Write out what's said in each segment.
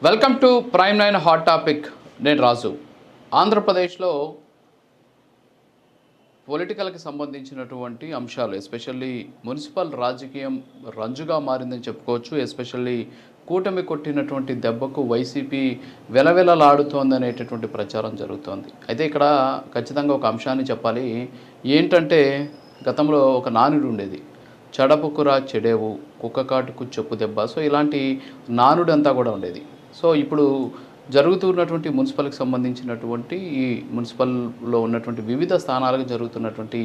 Welcome to prime 9 hot topic. నేను రాజు. ఆంధ్రప్రదేశ్లో పొలిటికల్కి సంబంధించినటువంటి అంశాలు, ఎస్పెషల్లీ మున్సిపల్ రాజకీయం రంజుగా మారిందని చెప్పుకోవచ్చు. ఎస్పెషల్లీ కూటమి కొట్టినటువంటి దెబ్బకు వైసీపీ వెలవెలలాడుతోందనేటటువంటి ప్రచారం జరుగుతోంది. అయితే ఇక్కడ ఖచ్చితంగా ఒక అంశాన్ని చెప్పాలి. ఏంటంటే గతంలో ఒక నానుడు ఉండేది, చెడపుకురా చెడేవు కుక్క కాటుకు చెప్పు దెబ్బ. సో ఇలాంటి నానుడు అంతా కూడా ఉండేది. సో ఇప్పుడు జరుగుతున్నటువంటి మున్సిపల్కి సంబంధించినటువంటి ఈ మున్సిపల్లో ఉన్నటువంటి వివిధ స్థానాలకు జరుగుతున్నటువంటి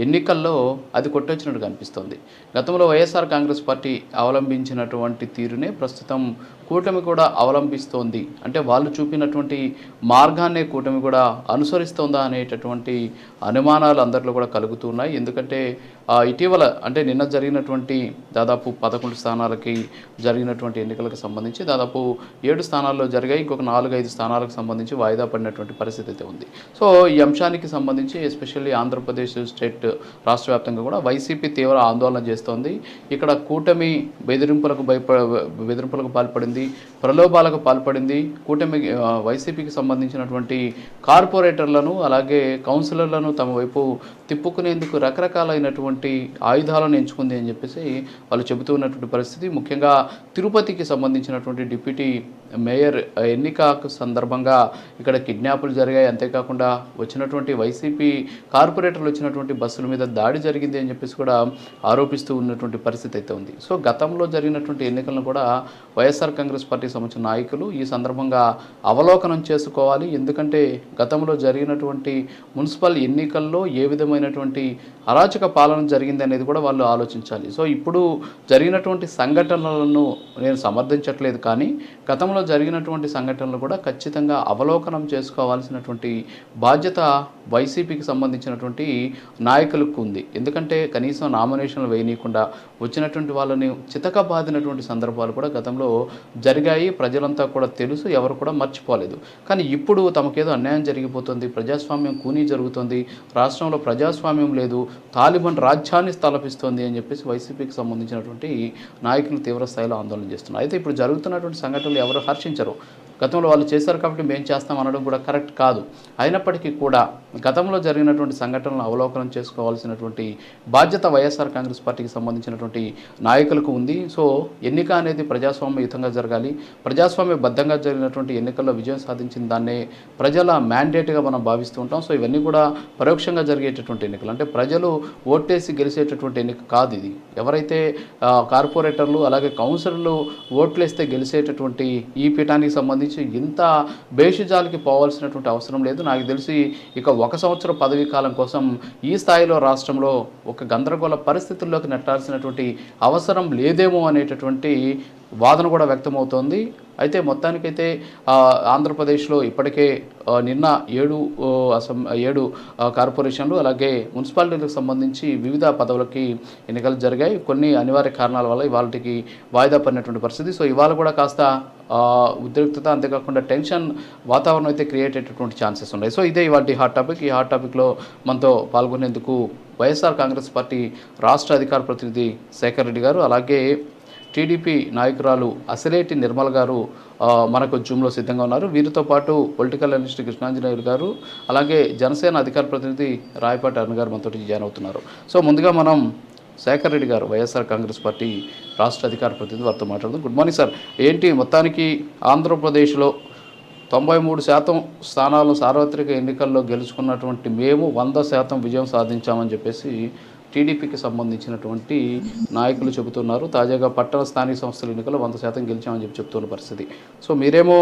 ఎన్నికల్లో అది కొట్టొచ్చినట్టుగా అనిపిస్తుంది. గతంలో వైఎస్ఆర్ కాంగ్రెస్ పార్టీ అవలంబించినటువంటి తీరునే ప్రస్తుతం కూటమి కూడా అవలంబిస్తోంది. అంటే వాళ్ళు చూపినటువంటి మార్గాన్నే కూటమి కూడా అనుసరిస్తోందా అనేటటువంటి అనుమానాలు అందరిలో కూడా కలుగుతున్నాయి. ఎందుకంటే ఇటీవల అంటే నిన్న జరిగినటువంటి దాదాపు 11 స్థానాలకి జరిగినటువంటి ఎన్నికలకు సంబంధించి దాదాపు 7 స్థానాల్లో జరిగాయి. ఇంకొక 4-5 స్థానాలకు సంబంధించి వాయిదా పడినటువంటి పరిస్థితి అయితే ఉంది. సో ఈ అంశానికి సంబంధించి ఎస్పెషల్లీ ఆంధ్రప్రదేశ్ స్టేట్ రాష్ట్ర వ్యాప్తంగా కూడా వైసీపీ తీవ్ర ఆందోళన చేస్తోంది. ఇక్కడ కూటమి బెదిరింపులకు పాల్పడింది, ప్రలోభాలకు పాల్పడింది. కూటమి వైసీపీకి సంబంధించినటువంటి కార్పొరేటర్లను అలాగే కౌన్సిలర్లను తమ వైపు తిప్పుకునేందుకు రకరకాలైనటువంటి ఆయుధాలను ఎంచుకుంది అని చెప్పేసి వాళ్ళు చెబుతూ ఉన్నటువంటి పరిస్థితి. ముఖ్యంగా తిరుపతికి సంబంధించినటువంటి డిప్యూటీ మేయర్ ఎన్నిక సందర్భంగా ఇక్కడ కిడ్నాపులు జరిగాయి. అంతేకాకుండా వచ్చినటువంటి వైసీపీ కార్పొరేటర్లు వచ్చినటువంటి బస్సుల మీద దాడి జరిగింది అని చెప్పేసి కూడా ఆరోపిస్తూ ఉన్నటువంటి పరిస్థితి అయితే ఉంది. సో గతంలో జరిగినటువంటి ఎన్నికలను కూడా వైఎస్ఆర్ కాంగ్రెస్ పార్టీకి సంబంధించిన నాయకులు ఈ సందర్భంగా అవలోకనం చేసుకోవాలి. ఎందుకంటే గతంలో జరిగినటువంటి మున్సిపల్ ఎన్నికల్లో ఏ విధమైనటువంటి అరాచక పాలన జరిగింది అనేది కూడా వాళ్ళు ఆలోచించాలి. సో ఇప్పుడు జరిగినటువంటి సంఘటనలను నేను సమర్థించట్లేదు, కానీ గతంలో జరిగినటువంటి సంఘటనలు కూడా ఖచ్చితంగా అవలోకనం చేసుకోవాల్సినటువంటి బాధ్యత వైసీపీకి సంబంధించినటువంటి నాయకులకు ఉంది. ఎందుకంటే కనీసం నామినేషన్లు వేయనీయకుండా వచ్చినటువంటి వాళ్ళని చితకబాదినటువంటి సందర్భాలు కూడా గతంలో జరిగాయి. ప్రజలంతా కూడా తెలుసు, ఎవరు కూడా మర్చిపోలేదు. కానీ ఇప్పుడు తమకేదో అన్యాయం జరిగిపోతుంది, ప్రజాస్వామ్యం కూనీ జరుగుతుంది, రాష్ట్రంలో ప్రజాస్వామ్యం లేదు, తాలిబాన్ రాజ్యాన్ని స్థాపిస్తోంది అని చెప్పేసి వైసీపీకి సంబంధించినటువంటి నాయకులు తీవ్ర స్థాయిలో ఆందోళన చేస్తున్నారు. అయితే ఇప్పుడు జరుగుతున్నటువంటి సంఘటనలు ఎవరు హర్షించరు. గతంలో వాళ్ళు చేశారు కాబట్టి మేము చేస్తాం అనడం కూడా కరెక్ట్ కాదు. అయినప్పటికీ కూడా గతంలో జరిగినటువంటి సంఘటనలను అవలోకనం చేసుకోవాల్సినటువంటి బాధ్యత వైఎస్ఆర్ కాంగ్రెస్ పార్టీకి సంబంధించినటువంటి నాయకులకు ఉంది. సో ఎన్నిక అనేది ప్రజాస్వామ్యయుతంగా జరగాలి. ప్రజాస్వామ్యబద్ధంగా జరిగినటువంటి ఎన్నికల్లో విజయం సాధించిన దాన్నే ప్రజల మ్యాండేట్గా మనం భావిస్తూ ఉంటాం. సో ఇవన్నీ కూడా పరోక్షంగా జరిగేటటువంటి ఎన్నికలు, అంటే ప్రజలు ఓటేసి గెలిచేటటువంటి ఎన్నిక కాదు ఇది. ఎవరైతే కార్పొరేటర్లు అలాగే కౌన్సిలర్లు ఓట్లేస్తే గెలిచేటటువంటి ఈ పీఠానికి సంబంధించి ఇంత బేషజాలకి పోవాల్సినటువంటి అవసరం లేదు. నాకు తెలిసి ఇక 1 సంవత్సరం పదవీ కాలం కోసం ఈ స్థాయిలో రాష్ట్రంలో ఒక గందరగోళ పరిస్థితుల్లోకి నెట్టాల్సినటువంటి అవసరం లేదేమో అనేటటువంటి వాదన కూడా వ్యక్తమవుతోంది. అయితే మొత్తానికైతే ఆంధ్రప్రదేశ్లో ఇప్పటికే నిన్న 7 కార్పొరేషన్లు అలాగే మున్సిపాలిటీలకు సంబంధించి వివిధ పదవులకి ఎన్నికలు జరిగాయి. కొన్ని అనివార్య కారణాల వల్ల ఇవాళకి వాయిదా పడినటువంటి పరిస్థితి. సో ఇవాళ కూడా కాస్త ఉద్రిక్తత, అంతేకాకుండా టెన్షన్ వాతావరణం అయితే క్రియేట్ అయ్యేటటువంటి ఛాన్సెస్ ఉన్నాయి. సో ఇదే ఇవాళ హాట్ టాపిక్. ఈ హాట్ టాపిక్లో మనతో పాల్గొనేందుకు వైఎస్ఆర్ కాంగ్రెస్ పార్టీ రాష్ట్ర అధికార ప్రతినిధి శేఖర్ రెడ్డి గారు, అలాగే టీడీపీ నాయకురాలు అసిలేటి నిర్మల్ గారు మనకు జూమ్లో సిద్ధంగా ఉన్నారు. వీరితో పాటు పొలిటికల్ అనలిస్ట్ కృష్ణాంజనేయులు గారు, అలాగే జనసేన అధికార ప్రతినిధి రాయపాటి అరుణ్ గారు మనతో జాయిన్ అవుతున్నారు. సో ముందుగా మనం శేఖర్ రెడ్డి గారు, వైఎస్ఆర్ కాంగ్రెస్ పార్టీ రాష్ట్ర అధికార ప్రతినిధి, వారితో మాట్లాడుతాం. Good morning sir. ఏంటి మొత్తానికి ఆంధ్రప్రదేశ్లో 93% స్థానాలను సార్వత్రిక ఎన్నికల్లో గెలుచుకున్నటువంటి మేము 100% విజయం సాధించామని చెప్పేసి టీడీపీకి సంబంధించినటువంటి నాయకులు చెబుతున్నారు. తాజాగా పట్టణ స్థానిక సంస్థల ఎన్నికల్లో 100% గెలిచామని చెప్తున్న పరిస్థితి. సో మీరేమో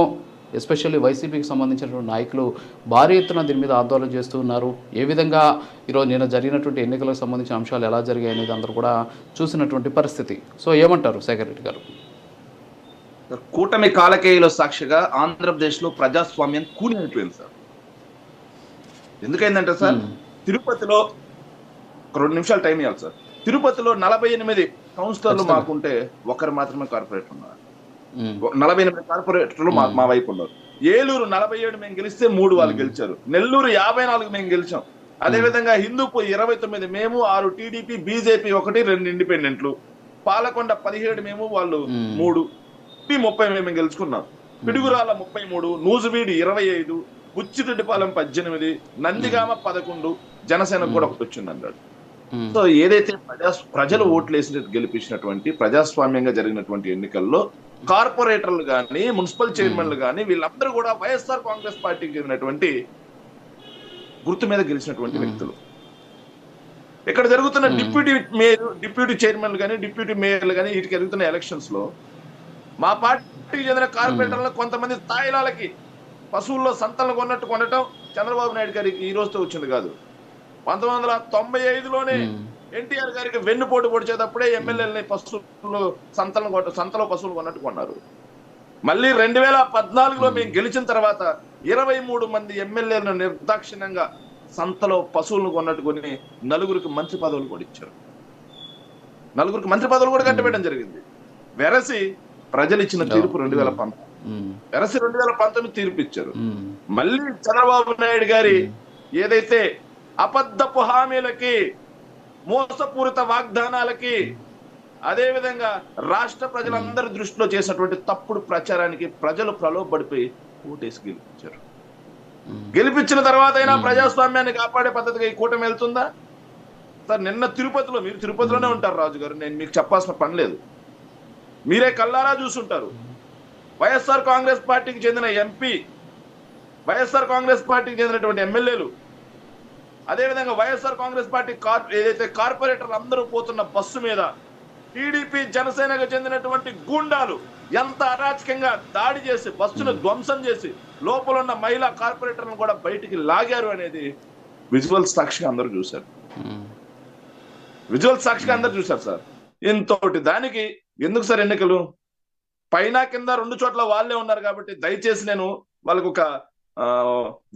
ఎస్పెషల్లీ వైసీపీకి సంబంధించినటువంటి నాయకులు భారీ ఎత్తున దీని మీద ఆందోళన చేస్తూ ఉన్నారు. ఏ విధంగా ఈరోజు నిన్న జరిగినటువంటి ఎన్నికలకు సంబంధించిన అంశాలు ఎలా జరిగాయి అనేది అందరూ కూడా చూసినటువంటి పరిస్థితి. సో ఏమంటారు శేఖర్ రెడ్డి గారు? కూటమి కాలకేయుల సాక్షిగా ఆంధ్రప్రదేశ్లో ప్రజాస్వామ్యం కూని అయిపోయింది సార్. ఎందుకైందంటే సార్, తిరుపతిలో 2 నిమిషాలు టైం ఇవ్వాలి సార్. తిరుపతిలో 48 కౌన్సిలర్లు మాకుంటే ఒకరు మాత్రమే కార్పొరేటర్ ఉన్నారు. 48 కార్పొరేటర్లు మా వైపు ఉన్నారు. ఏలూరు 47 మేము గెలిస్తే 3 వాళ్ళు గెలిచారు. నెల్లూరు 54 మేము గెలిచాం. అదేవిధంగా హిందూపూర్ 29 మేము, 6 టీడీపీ, బీజేపీ 1, 2 ఇండిపెండెంట్లు. పాలకొండ 17 మేము, వాళ్ళు 3, 30 మేము గెలుచుకున్నాం. పిడుగురాల 33, నూజివీడు 25, బుచ్చిరెడ్డిపాలెం 18, నందిగామ 11, జనసేనకు కూడా ఒకటి వచ్చింది అన్నాడు. సో ఏదైతే ప్రజలు ఓట్లేసి గెలిపించినటువంటి ప్రజాస్వామ్యంగా జరిగినటువంటి ఎన్నికల్లో కార్పొరేటర్లు కానీ, మున్సిపల్ చైర్మన్లు కానీ వీళ్ళందరూ కూడా వైఎస్ఆర్ కాంగ్రెస్ పార్టీకి చెందినటువంటి గుర్తు మీద గెలిచినటువంటి వ్యక్తులు. ఇక్కడ జరుగుతున్న డిప్యూటీ చైర్మన్లు కానీ, డిప్యూటీ మేయర్లు కానీ వీటికి జరుగుతున్న ఎలక్షన్స్ లో మా పార్టీకి చెందిన కార్పొరేటర్లు కొంతమంది స్థాయిలకి పశువుల్లో సంతలను కొనటం చంద్రబాబు నాయుడు గారికి ఈ రోజుతో వచ్చింది కాదు. 1995లోనే ఎన్టీఆర్ గారికి వెన్నుపోటు పొడిచేటప్పుడే ఎమ్మెల్యేలని సంతలో పశువులు కొన్నట్టు కొన్నారు. మళ్ళీ 2014లో మేము గెలిచిన తర్వాత 23 మంది ఎమ్మెల్యేలను నిర్దాక్షిణ్యంగా సంతలో పశువులను కొన్నట్టు కొని 4 మంత్రి పదవులు కూడా ఇచ్చారు. 4 మంత్రి పదవులు కూడా కట్టబెట్టడం జరిగింది. వెరసి ప్రజలు ఇచ్చిన తీర్పు 2019 తీర్పు ఇచ్చారు. మళ్ళీ చంద్రబాబు నాయుడు గారి ఏదైతే అబద్ధపు హామీలకి, మోసపూరిత వాగ్దానాలకి, అదే విధంగా రాష్ట్ర ప్రజలందరి దృష్టిలో చేసినటువంటి తప్పుడు ప్రచారానికి ప్రజలు ప్రలోభపడిపోయి ఓటేసి గెలిపించారు. గెలిపించిన తర్వాత అయినా ప్రజాస్వామ్యాన్ని కాపాడే పద్ధతిగా ఈ కూటమి వెళ్తుందా సార్? నిన్న తిరుపతిలో, మీరు తిరుపతిలోనే ఉంటారు రాజు గారు, నేను మీకు చెప్పాల్సిన పని లేదు, మీరే కళ్ళారా చూసుంటారు. వైఎస్ఆర్ కాంగ్రెస్ పార్టీకి చెందిన ఎంపీ, వైఎస్ఆర్ కాంగ్రెస్ పార్టీకి చెందినటువంటి ఎమ్మెల్యేలు, అదేవిధంగా వైఎస్ఆర్ కాంగ్రెస్ పార్టీ ఏదైతే కార్పొరేటర్లు అందరూ పోతున్న బస్సు మీద టీడీపీ జనసేనకు చెందినటువంటి గూండాలు ఎంత అరాచకంగా దాడి చేసి బస్సును ధ్వంసం చేసి లోపల ఉన్న మహిళా కార్పొరేటర్లను కూడా బయటికి లాగారు అనేది విజువల్ సాక్షిగా అందరూ చూశారు. విజువల్ సాక్షిగా అందరూ చూశారు సార్. ఇంతటి దానికి ఎందుకు సార్ ఎన్నికలు? పైన కింద 2 చోట్ల వాళ్ళే ఉన్నారు కాబట్టి దయచేసి నేను వాళ్ళకు ఒక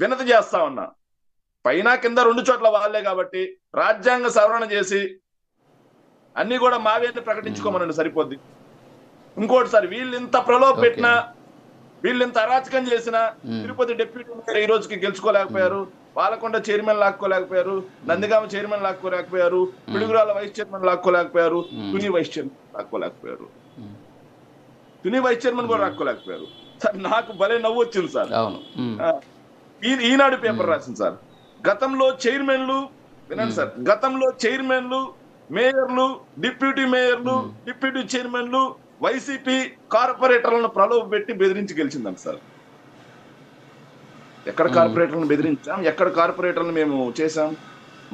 వినతి చేస్తా ఉన్నా. పైన కింద 2 చోట్ల వాళ్ళే కాబట్టి రాజ్యాంగ సవరణ చేసి అన్ని కూడా మావేని ప్రకటించుకోమనండి, సరిపోద్ది. ఇంకోటి సార్, వీళ్ళు ఇంత ప్రలోభ పెట్టినా, వీళ్ళు ఇంత అరాచకం చేసినా తిరుపతి డిప్యూటీ మేయర్ ఈ రోజుకి గెలుచుకోలేకపోయారు, పాలకొండ చైర్మన్ లాక్కోలేకపోయారు, నందిగామ చైర్మన్ లాక్కోలేకపోయారు, పిడుగురాల వైస్ చైర్మన్ లాక్కోలేకపోయారు, తుని వైస్ చైర్మన్ లాక్కోలేకపోయారు, తుని వైస్ చైర్మన్ కూడా లాక్కోలేకపోయారు. సార్ నాకు భలే నవ్వు వచ్చింది సార్. ఈనాడు పేపర్ రాసింది సార్, గతంలో చైర్మన్లు, వినండి సార్, గతంలో చైర్మన్లు, మేయర్లు, డిప్యూటీ మేయర్లు, డిప్యూటీ చైర్మన్లు వైసీపీ కార్పొరేటర్లను ప్రలోభ పెట్టి బెదిరించి గెలిచిందంట సార్. ఎక్కడ కార్పొరేటర్లను బెదిరించాం? ఎక్కడ కార్పొరేటర్లను మేము చేశాం?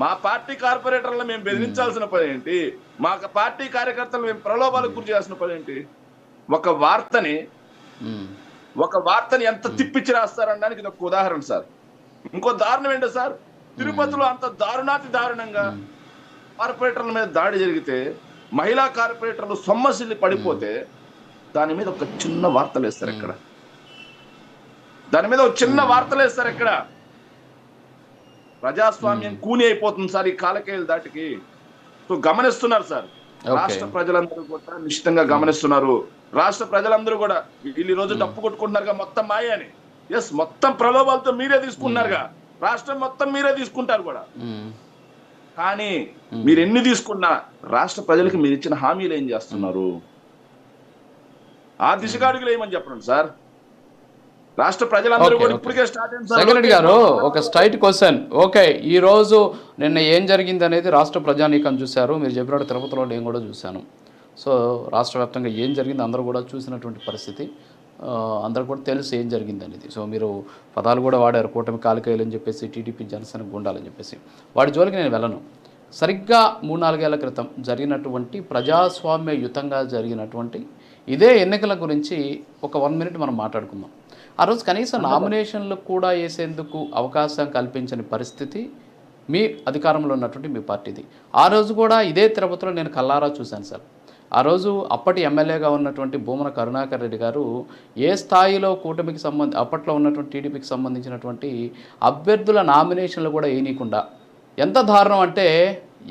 మా పార్టీ కార్పొరేటర్లను మేము బెదిరించాల్సిన పని ఏంటి? మా పార్టీ కార్యకర్తలు మేము ప్రలోభాలకు గురి చేయాల్సిన పని ఏంటి? ఒక వార్తని ఎంత తిప్పిచ్చి రాస్తారనడానికి ఇది ఒక ఉదాహరణ సార్. ఇంకో దారుణం ఏంటో సార్, తిరుపతిలో అంత దారుణంగా కార్పొరేటర్ల మీద దాడి జరిగితే, మహిళా కార్పొరేటర్లు సొమ్మసిల్లి పడిపోతే దాని మీద ఒక చిన్న వార్తలు వేస్తారు ఇక్కడ. దాని మీద ఒక చిన్న వార్తలు వేస్తారు ఇక్కడ. ప్రజాస్వామ్యం కూని అయిపోతుంది సార్ ఈ కాలకేయుల దాటికి. సో గమనిస్తున్నారు సార్, రాష్ట్ర ప్రజలందరూ కూడా నిశ్చితంగా గమనిస్తున్నారు. రాష్ట్ర ప్రజలందరూ కూడా వీళ్ళు ఈ రోజు డప్పు కొట్టుకుంటున్నారుగా మొత్తం మాయ అని. ఎస్, మొత్తం ప్రలోభాలతో మీరే తీసుకున్నారుగా, రాష్ట్రం మొత్తం మీరే తీసుకుంటారు కూడా. కానీ మీరు ఎన్ని తీసుకున్నా రాష్ట్ర ప్రజలకు మీరు ఇచ్చిన హామీలు ఏం చేస్తున్నారు? ఆ దిశగా అడుగులు ఏమని చెప్పండి సార్. రాష్ట్ర ప్రజలందరూ కూడా ఇప్పటికే స్టార్ట్ అయింది. సెక్రటరీ గారు, ఒక స్ట్రైట్ క్వశ్చన్. ఓకే, ఈ రోజు నిన్న ఏం జరిగింది అనేది రాష్ట్ర ప్రజానీకం చూశారు. మీరు చెప్పినట్టు తిరుపతిలో నేను కూడా చూశాను. సో రాష్ట్ర వ్యాప్తంగా ఏం జరిగింది అందరూ కూడా చూసినటువంటి పరిస్థితి, అందరూ కూడా తెలుసు ఏం జరిగింది అనేది. సో మీరు పదాలు కూడా వాడారు, కూటమి కాలికేయులు అని చెప్పేసి, టీడీపీ జనసేన గుండాలని చెప్పేసి. వాడి జోలికి నేను వెళ్ళను. సరిగ్గా 3-4 ఏళ్ల క్రితం జరిగినటువంటి ప్రజాస్వామ్యయుతంగా జరిగినటువంటి ఇదే ఎన్నికల గురించి ఒక 1 మినిట్ మనం మాట్లాడుకుందాం. ఆ రోజు కనీసం నామినేషన్లు కూడా వేసేందుకు అవకాశం కల్పించని పరిస్థితి మీ అధికారంలో ఉన్నటువంటి మీ పార్టీది. ఆ రోజు కూడా ఇదే తిరుపతిలో నేను కల్లారా చూశాను సార్. ఆ రోజు అప్పటి ఎమ్మెల్యేగా ఉన్నటువంటి భూమన కరుణాకర్ రెడ్డి గారు ఏ స్థాయిలో కూటమికి అప్పట్లో ఉన్నటువంటి టీడీపీకి సంబంధించినటువంటి అభ్యర్థుల నామినేషన్లు కూడా వేయనీయకుండా, ఎంత దారుణం అంటే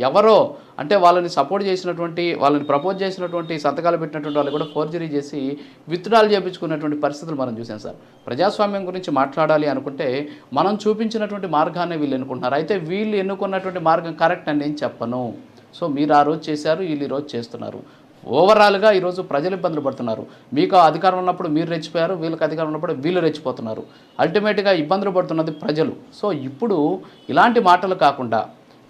ఎవరో అంటే వాళ్ళని సపోర్ట్ చేసినటువంటి, వాళ్ళని ప్రపోజ్ చేసినటువంటి, సంతకాలు పెట్టినటువంటి వాళ్ళు కూడా ఫోర్జరీ చేసి విత్డ్రాల్ చేయించుకున్నటువంటి పరిస్థితులు మనం చూసాం సార్. ప్రజాస్వామ్యం గురించి మాట్లాడాలి అనుకుంటే మనం చూపించినటువంటి మార్గాన్ని వీళ్ళు ఎన్నుకుంటున్నారు. అయితే వీళ్ళు ఎన్నుకున్నటువంటి మార్గం కరెక్ట్ అని నేను చెప్పను. సో మీరు ఆ రోజు చేశారు, వీళ్ళు ఈరోజు చేస్తున్నారు. ఓవరాల్గా ఈరోజు ప్రజలు ఇబ్బందులు పడుతున్నారు. మీకు అధికారం ఉన్నప్పుడు మీరు రెచ్చిపోయారు, వీళ్ళకి అధికారం ఉన్నప్పుడు వీళ్ళు రెచ్చిపోతున్నారు. అల్టిమేట్గా ఇబ్బందులు పడుతున్నది ప్రజలు. సో ఇప్పుడు ఇలాంటి మాటలు కాకుండా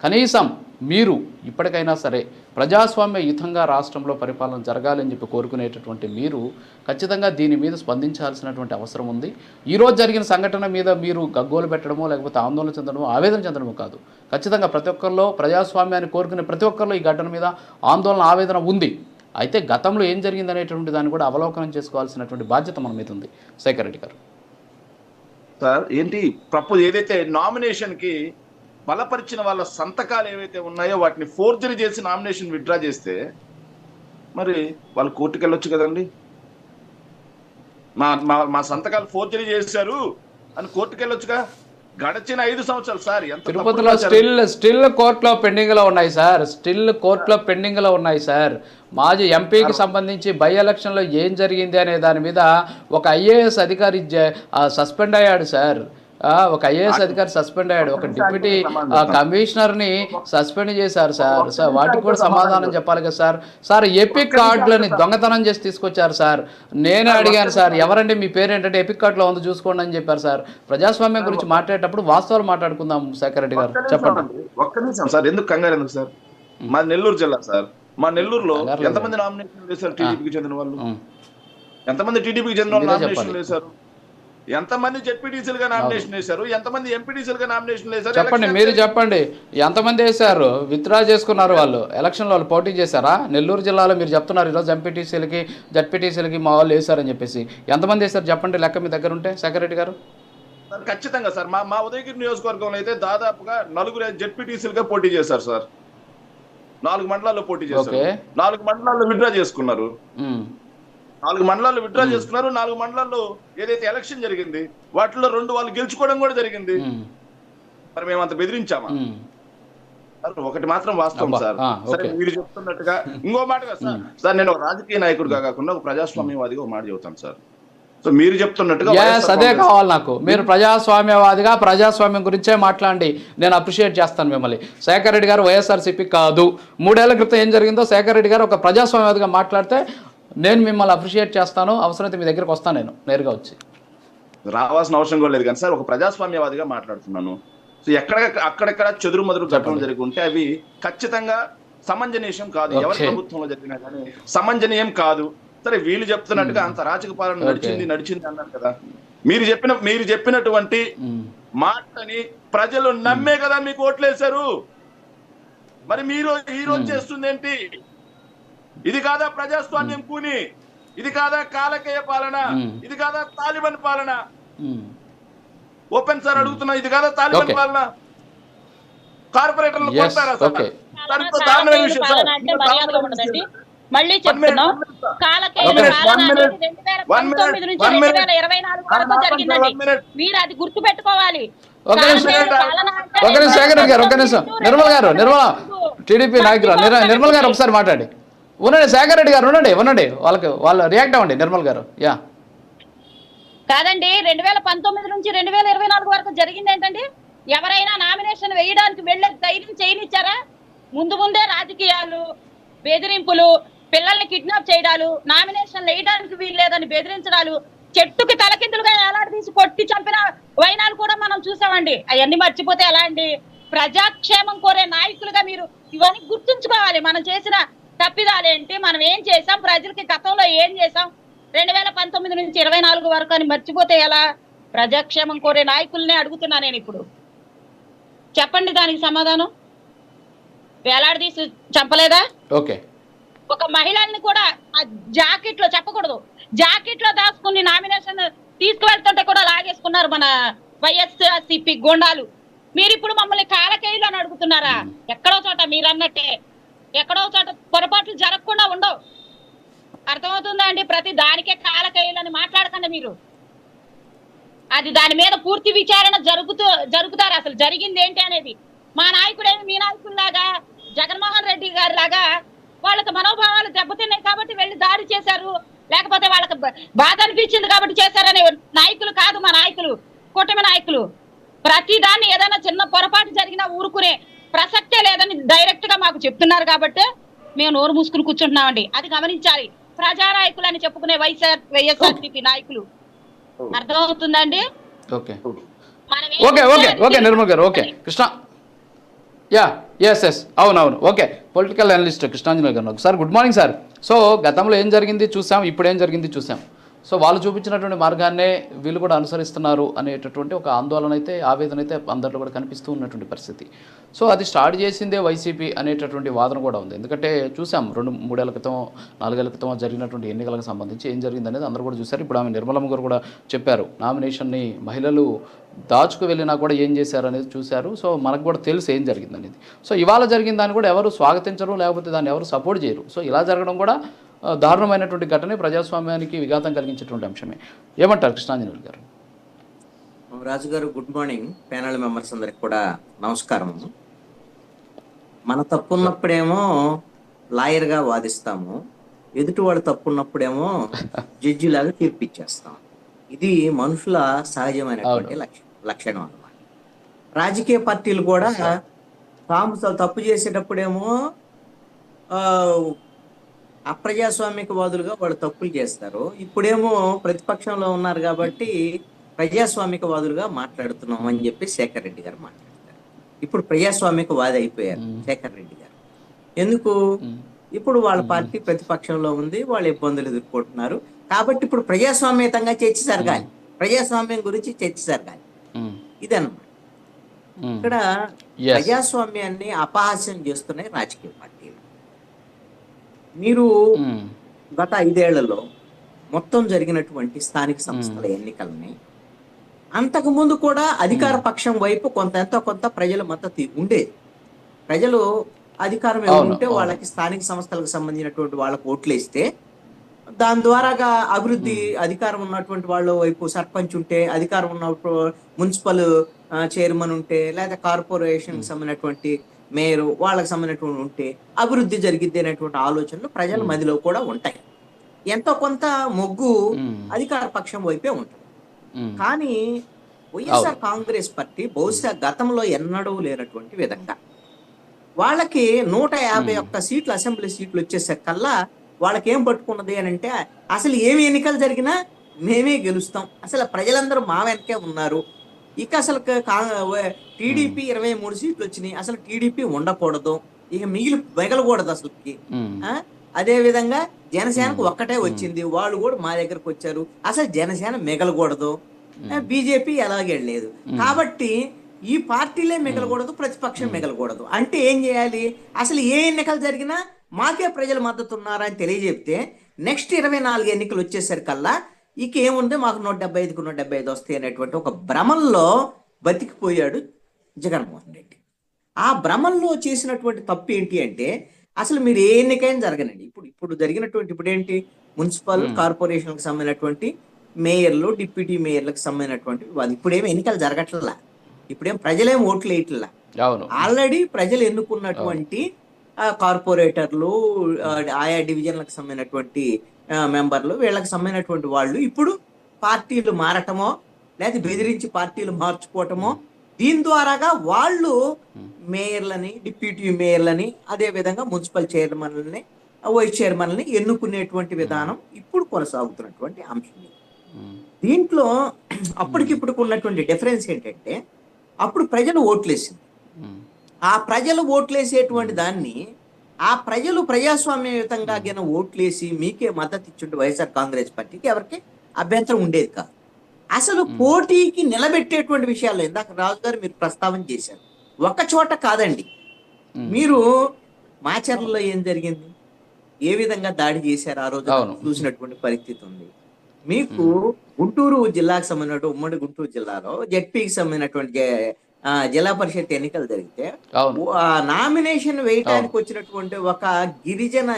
కనీసం మీరు ఇప్పటికైనా సరే ప్రజాస్వామ్యయుతంగా రాష్ట్రంలో పరిపాలన జరగాలని చెప్పి కోరుకునేటటువంటి మీరు ఖచ్చితంగా దీని మీద స్పందించాల్సినటువంటి అవసరం ఉంది. ఈరోజు జరిగిన సంఘటన మీద మీరు గగ్గోలు పెట్టడమో లేకపోతే ఆందోళన చెందడమో ఆవేదన చెందడమో కాదు. ఖచ్చితంగా ప్రతి ఒక్కరిలో ప్రజాస్వామ్యాన్ని కోరుకునే ప్రతి ఒక్కరిలో ఈ ఘటన మీద ఆందోళన ఆవేదన ఉంది. అయితే గతంలో ఏం జరిగింది అనేటువంటి దాన్ని కూడా అవలోకనం చేసుకోవాల్సినటువంటి బాధ్యత మన మీద ఉంది. శేఖర్ రెడ్డి గారు సార్ ఏంటి ఏదైతే నామినేషన్కి బలపరిచిన వాళ్ళ సంతకాలు ఏవైతే ఉన్నాయో వాటిని ఫోర్జరీ చేసి నామినేషన్ విత్డ్రా చేస్తే మరి వాళ్ళు కోర్టుకు వెళ్ళొచ్చు కదండి. మా సంతకాలు ఫోర్జరీ చేశారు అని కోర్టుకు వెళ్ళొచ్చుగా. గడిచిన 5 సంవత్సరాలు సార్ తిరుపతిలో స్టిల్ కోర్టులో పెండింగ్లో ఉన్నాయి సార్. కోర్టులో పెండింగ్లో ఉన్నాయి సార్. మాజీ ఎంపీకి సంబంధించి బై ఎలక్షన్లో ఏం జరిగింది అనే దాని మీద ఒక ఐఏఎస్ అధికారి సస్పెండ్ అయ్యాడు సార్. ఒక ఐఏఎస్ అధికారి సస్పెండ్ అయ్యాడు. ఒక డిప్యూటీ కమిషనర్ని సస్పెండ్ చేశారు సార్. వాటికి కూడా సమాధానం చెప్పాలి కదా సార్. సార్ ఎపిక్ కార్డులని దొంగతనం చేసి తీసుకొచ్చారు సార్. నేనే అడిగాను సార్, ఎవరండి మీ పేరు ఏంటంటే ఎపిక్ కార్డులో ఉంది చూసుకోండి అని చెప్పారు సార్. ప్రజాస్వామ్యం గురించి మాట్లాడేటప్పుడు వాస్తవాలు మాట్లాడుకుందాం. శేఖర్ రెడ్డి గారు చెప్పండి. ఒక్క నిమిషం సార్, ఎందుకు కంగారు ఎందుకు సార్? మా నెల్లూరు జిల్లా సార్, మా నెల్లూరులో ఎంతమంది నామినేషన్ వేశారు టీడీపీకి చెందిన వాళ్ళు? ఎంతమంది టీడీపీకి చెందిన వాళ్ళు నామినేషన్ వేశారు? ఎంతమంది జెడ్పీటీసీలుగా నామినేషన్ వేశారు? ఎంతమంది ఎంపీటీసీలుగా నామినేషన్ వేశారు? చెప్పండి, మీరు చెప్పండి. ఎంతమంది వేశారు? విత్డ్రా చేసుకున్నారు వాళ్ళు? ఎలక్షన్లో వాళ్ళు పోటీ చేశారా? నెల్లూరు జిల్లాలో మీరు చెప్తున్నారు ఈరోజు ఎంపీటీసీలకి జెడ్పీటీసీలకి మా వాళ్ళు వేశారని చెప్పేసి. ఎంతమంది వేశారు చెప్పండి, లెక్క మీ దగ్గర ఉంటే శేఖర్ రెడ్డి గారు. ఖచ్చితంగా సార్, మా ఉదయగిరి నియోజకవర్గంలో అయితే దాదాపుగా 4 జెడ్పీటీసీలుగా పోటీ చేశారు సార్. 4 మండలాల్లో పోటీ చేశారు. 4 మండలాల్లో విత్డ్రా చేసుకున్నారు. 4 మండలాల్లో విత్డ్రా చేసుకున్నారు. 4 మండలాల్లో ఏదైతే ఎలక్షన్ జరిగింది వాటిలో 2 వాళ్ళు గెలుచుకోవడం కూడా జరిగింది. మరి మేము అంత బెదిరించామా? ఒకటి మాత్రం వాస్తవం సార్. సరే మీరు చెప్తున్నట్టుగా ఇంకో మాటగా సార్ నేను రాజకీయ నాయకుడిగా కాకుండా ఒక ప్రజాస్వామ్యవాదిగా ఒక మాట చెబుతాను సార్. సో మీరు చెప్తున్నట్టుగా అదే కావాలి నాకు. మీరు ప్రజాస్వామ్యవాదిగా ప్రజాస్వామ్యం గురించే మాట్లాడండి, నేను అప్రిషియేట్ చేస్తాను మిమ్మల్ని. శేఖర్ రెడ్డి గారు వైఎస్ఆర్సీపీ కాదు. 3 ఏళ్ల క్రితం ఏం జరిగిందో శేఖర్ రెడ్డి గారు ఒక ప్రజాస్వామ్యవాదిగా మాట్లాడితే నేను మిమ్మల్ని అప్రిషియేట్ చేస్తాను. అవసరమైతే మీ దగ్గరికి వస్తాను, నేను నేరుగా వచ్చి. రావాల్సిన అవసరం కూడా లేదు కానీ సార్, ఒక ప్రజాస్వామ్యవాదిగా మాట్లాడుతున్నాను. సో అక్కడెక్కడ చెదురు మదురు ఘటనలు జరిగి ఉంటే అవి ఖచ్చితంగా సమంజనీయం కాదు. ఎవరి ప్రభుత్వంలో జరిగినా కానీ సమంజనీయం కాదు. సరే వీళ్ళు చెప్తున్నట్టుగా అంత రాజకీయ పాలన నడిచింది అన్నారు కదా. మీరు చెప్పినటువంటి మాటని ప్రజలు నమ్మే కదా మీకు ఓట్లేశారు. మరి మీరు ఈ రోజు చేస్తుంది ఏంటి? ఇది కాదా ప్రజాస్వామ్యం కూని? ఇది కాదా కాలకేయ పాలన? ఇది కాదా తాలిబాన్ పాలన? ఓపెన్ సార్ అడుగుతున్నా, ఇది కాదా తాలిబాన్ పాలన? కార్పొరేటర్లు కొడతారా సార్? మళ్ళీ చెప్తున్నాం, కాలకేయ పాలన అనేది 2019 నుంచి 2024 వరకు జరిగిందండి. మీరు అది గుర్తు పెట్టుకోవాలి. నిర్మల టీడీపీ నాయకులు నిర్మల గారు ఒకసారి మాట్లాడి ఉండండి. శేఖర్ రెడ్డి గారు ఉండండి, వాళ్ళు రియాక్ట్ అవ్వండి. నిర్మల్ గారు కాదండి, 2019 నుంచి 2024 వరకు జరిగింది ఏంటండి? ఎవరైనా నామినేషన్ వేయడానికి వెళ్ళే ధైర్యం చేయనిచ్చారా? ముందే రాజకీయాలు, బెదిరింపులు, పిల్లల్ని కిడ్నాప్ చేయడాలు, నామినేషన్ వేయడానికి వీల్లేదని బెదిరించడాలు, చెట్టుకి తలకిందులుగా ఏలాడదీసి కొట్టి చంపిన వైనాలు కూడా మనం చూసామండి. అవన్నీ మర్చిపోతే ఎలా అండి? ప్రజాక్షేమం కోరే నాయకులుగా మీరు ఇవన్నీ గుర్తుంచుకోవాలి. మనం చేసిన తప్పిదాలేంటి, మనం ఏం చేసాం, ప్రజలకి గతంలో ఏం చేసాం, 2019 నుంచి 24 వరకు అని మర్చిపోతే ఎలా? ప్రజాక్షేమం కోరే నాయకులనే అడుగుతున్నా నేను ఇప్పుడు. చెప్పండి దానికి సమాధానం. వేలాడదీసి చంపలేదా? ఓకే. ఒక మహిళల్ని కూడా జాకెట్ లో, చెప్పకూడదు, జాకెట్ లో దాచుకుని నామినేషన్ తీసుకువెళ్తుంటే కూడా లాగేసుకున్నారు మన వైఎస్ఆర్సీపీ గోండాలు. మీరు ఇప్పుడు మమ్మల్ని కాలకేయులు అని అడుగుతున్నారా? ఎక్కడో చోట మీరు అన్నట్టే ఎక్కడో చోట పొరపాట్లు జరగకుండా ఉండవు. అర్థమవుతుందా అండి? ప్రతి దానికే కాలకేయులని మాట్లాడకండి మీరు. అది దాని మీద పూర్తి విచారణ జరుగుతారు. అసలు జరిగింది ఏంటి అనేది. మా నాయకుడేమి మీ నాయకుల్లాగా, జగన్మోహన్ రెడ్డి గారి లాగా వాళ్ళకి మనోభావాలు దెబ్బతిన్నాయి కాబట్టి వెళ్ళి దాడి చేశారు, లేకపోతే వాళ్ళకి బాధ అనిపించింది కాబట్టి చేశారనే నాయకులు కాదు మా నాయకులు, కూటమి నాయకులు. ప్రతి దాన్ని ఏదైనా చిన్న పొరపాటు జరిగినా ఊరుకునే ప్రసక్తే లేదని డైరెక్ట్ గా మాకు చెప్తున్నారు కాబట్టి మేము నోరు మూసుకుని కూర్చుంటున్నామండి. అది గమనించాలి ప్రజానాయకులు అని చెప్పుకునే వైఎస్ఆర్సీపీ నాయకులు. అర్థమవుతుందండి? Okay okay okay okay Nirmal గారు. ఓకే కృష్ణ ఎస్ అవునవును. ఓకే పొలిటికల్ అనలిస్ట్ కృష్ణాంజలి గారు ఒకసారి గుడ్ మార్నింగ్ సార్. సో గతంలో ఏం జరిగింది చూసాం, ఇప్పుడు ఏం జరిగింది చూసాం. సో వాళ్ళు చూపించినటువంటి మార్గాన్నే వీళ్ళు కూడా అనుసరిస్తున్నారు అనేటటువంటి ఒక ఆందోళన అయితే, ఆవేదన అయితే అందరిలో కూడా కనిపిస్తూ ఉన్నటువంటి పరిస్థితి. సో అది స్టార్ట్ చేసిందే వైసీపీ అనేటటువంటి వాదన కూడా ఉంది. ఎందుకంటే చూసాం 2-3 ఏళ్ల క్రితం 4 ఏళ్ల క్రితం జరిగినటువంటి ఎన్నికలకు సంబంధించి ఏం జరిగింది అనేది అందరూ కూడా చూశారు. ఇప్పుడు ఆమె నిర్మలమ్మ గారు కూడా చెప్పారు, నామినేషన్ని మహిళలు దాచుకు వెళ్ళినా కూడా ఏం చేశారు అనేది చూశారు. సో మనకు కూడా తెలుసు ఏం జరిగింది అనేది. సో ఇవాళ జరిగిన దాన్ని కూడా ఎవరు స్వాగతించరు, లేకపోతే దాన్ని ఎవరు సపోర్ట్ చేయరు. సో ఇలా జరగడం కూడా దారుణమైనటువంటి ఘటనే, ప్రజాస్వామ్యానికి విఘాతం కలిగించేటువంటి అంశమే. ఏమంటారు కృష్ణాంజలి గారు? రాజు గారు గుడ్ మార్నింగ్. ప్యానల్ మెంబర్స్ అందరికి కూడా నమస్కారం. మన తప్పున్నప్పుడేమో లాయర్గా వాదిస్తాము, ఎదుటివాడు తప్పున్నప్పుడేమో జడ్జి లాగా తీర్పిచ్చేస్తాం. ఇది మనుషుల సహజమైనటువంటి లక్షణం అన్నమాట. రాజకీయ పార్టీలు కూడా తాము తప్పు చేసేటప్పుడేమో అప్రజాస్వామికవాదులుగా వాళ్ళు తప్పులు చేస్తారు. ఇప్పుడేమో ప్రతిపక్షంలో ఉన్నారు కాబట్టి ప్రజాస్వామికవాదులుగా మాట్లాడుతున్నాం అని చెప్పి శేఖర్ రెడ్డి గారు మాట్లాడతారు. ఇప్పుడు ప్రజాస్వామికవాది అయిపోయారు శేఖర్ రెడ్డి గారు. ఎందుకు? ఇప్పుడు వాళ్ళ పార్టీ ప్రతిపక్షంలో ఉంది, వాళ్ళు ఇబ్బందులు ఎదుర్కొంటున్నారు కాబట్టి ఇప్పుడు ప్రజాస్వామ్యతంగా చర్చ జరగాలి, ప్రజాస్వామ్యం గురించి చర్చ జరగాలి. ఇదన్నమాట. ఇక్కడ ప్రజాస్వామ్యాన్ని అపహాస్యం చేస్తున్నాయి రాజకీయ పార్టీలు. మీరు గత 5 ఏళ్లలో మొత్తం జరిగినటువంటి స్థానిక సంస్థల ఎన్నికల్ని, అంతకు ముందు కూడా అధికార పక్షం వైపు ఎంతో కొంత ప్రజల మద్దతు ఉండేది. ప్రజలు అధికారం ఏముంటే వాళ్ళకి స్థానిక సంస్థలకు సంబంధించినటువంటి వాళ్ళకు ఓట్లు వేస్తే దాని ద్వారాగా అభివృద్ధి, అధికారం ఉన్నటువంటి వాళ్ళ వైపు సర్పంచ్ ఉంటే, అధికారం ఉన్నప్పుడు మున్సిపల్ చైర్మన్ ఉంటే, లేదా కార్పొరేషన్ సంబంధించినటువంటి మేయర్ వాళ్ళకి సంబంధించినటువంటి ఉంటే అభివృద్ధి జరిగిద్ది అనేటువంటి ఆలోచనలు ప్రజల మధ్యలో కూడా ఉంటాయి. ఎంతో కొంత మొగ్గు అధికార పక్షం వైపే ఉంటుంది. కానీ వైఎస్ఆర్ కాంగ్రెస్ పార్టీ బహుశా గతంలో ఎన్నడూ లేనటువంటి విధంగా వాళ్ళకి 151 సీట్లు అసెంబ్లీ సీట్లు వచ్చేసరికల్లా వాళ్ళకి ఏం పట్టుకున్నది అని అంటే, అసలు ఏమి ఎన్నికలు జరిగినా మేమే గెలుస్తాం, అసలు ప్రజలందరూ మా వెనకే ఉన్నారు, ఇక అసలు టీడీపీ 23 సీట్లు వచ్చినాయి, అసలు టీడీపీ ఉండకూడదు, ఇక మిగలకూడదు అసలుకి. అదే విధంగా జనసేనకు ఒక్కటే వచ్చింది, వాళ్ళు కూడా మా దగ్గరకు వచ్చారు, అసలు జనసేన మిగలకూడదు, బీజేపీ ఎలాగే లేదు కాబట్టి ఈ పార్టీలే మిగలకూడదు, ప్రతిపక్షం మిగలకూడదు. అంటే ఏం చేయాలి? అసలు ఏ ఎన్నికలు జరిగినా మాకే ప్రజల మద్దతు ఉన్నారని తెలియజెప్తే నెక్స్ట్ 24 ఎన్నికలు వచ్చేసరికల్లా ఇక ఏముంది, మాకు 175కు 175 వస్తాయి అనేటువంటి ఒక భ్రమంలో బతికిపోయాడు జగన్మోహన్ రెడ్డి. ఆ భ్రమంలో చేసినటువంటి తప్పు ఏంటి అంటే, అసలు మీరు ఏ ఎన్నికైనా జరగనండి, ఇప్పుడు జరిగినటువంటి ఇప్పుడేంటి, మున్సిపల్ కార్పొరేషన్కి సంబంధించినటువంటి మేయర్లు, డిప్యూటీ మేయర్లకు సంబంధించినటువంటి ఇప్పుడేమి ఎన్నికలు జరగట్లా, ఇప్పుడేం ప్రజలేం ఓట్లు వేయట్లా. ఆల్రెడీ ప్రజలు ఎన్నుకున్నటువంటి కార్పొరేటర్లు, ఆయా డివిజన్లకు సంబంధించినటువంటి మెంబర్లు, వీళ్ళకి సంబంధించినటువంటి వాళ్ళు ఇప్పుడు పార్టీలు మారటమో లేదా బెదిరించి పార్టీలు మార్చుకోవటమో, దీని ద్వారాగా వాళ్ళు మేయర్లని, డిప్యూటీ మేయర్లని, అదే విధంగా మున్సిపల్ చైర్మన్లని, వైస్ చైర్మన్లని ఎన్నుకునేటువంటి విధానం ఇప్పుడు కొనసాగుతున్నటువంటి అంశం. దీంట్లో అప్పటికిప్పుడు ఉన్నటువంటి డిఫరెన్స్ ఏంటంటే, అప్పుడు ప్రజలు ఓట్లేసింది, ఆ ప్రజలు ఓట్లేసేటువంటి దాన్ని ఆ ప్రజలు ప్రజాస్వామ్యయుతంగా ఓట్లేసి మీకే మద్దతు ఇచ్చుంటే వైఎస్ఆర్ కాంగ్రెస్ పార్టీకి ఎవరికి అభ్యంతరం ఉండేది కాదు. అసలు పోటీకి నిలబెట్టేటువంటి విషయాల్లో ఇందాక రాజు గారు మీరు ప్రస్తావన చేశారు, ఒక చోట కాదండి. మీరు మాచర్లలో ఏం జరిగింది, ఏ విధంగా దాడి చేశారు ఆ రోజు చూసినటువంటి పరిస్థితి ఉంది. మీకు గుంటూరు జిల్లాకు సంబంధించిన ఉమ్మడి గుంటూరు జిల్లాలో జెడ్పీకి సంబంధించినటువంటి జిల్లా పరిషత్ ఎన్నికలు జరిగితే నామినేషన్ వేయటానికి వచ్చినటువంటి ఒక గిరిజన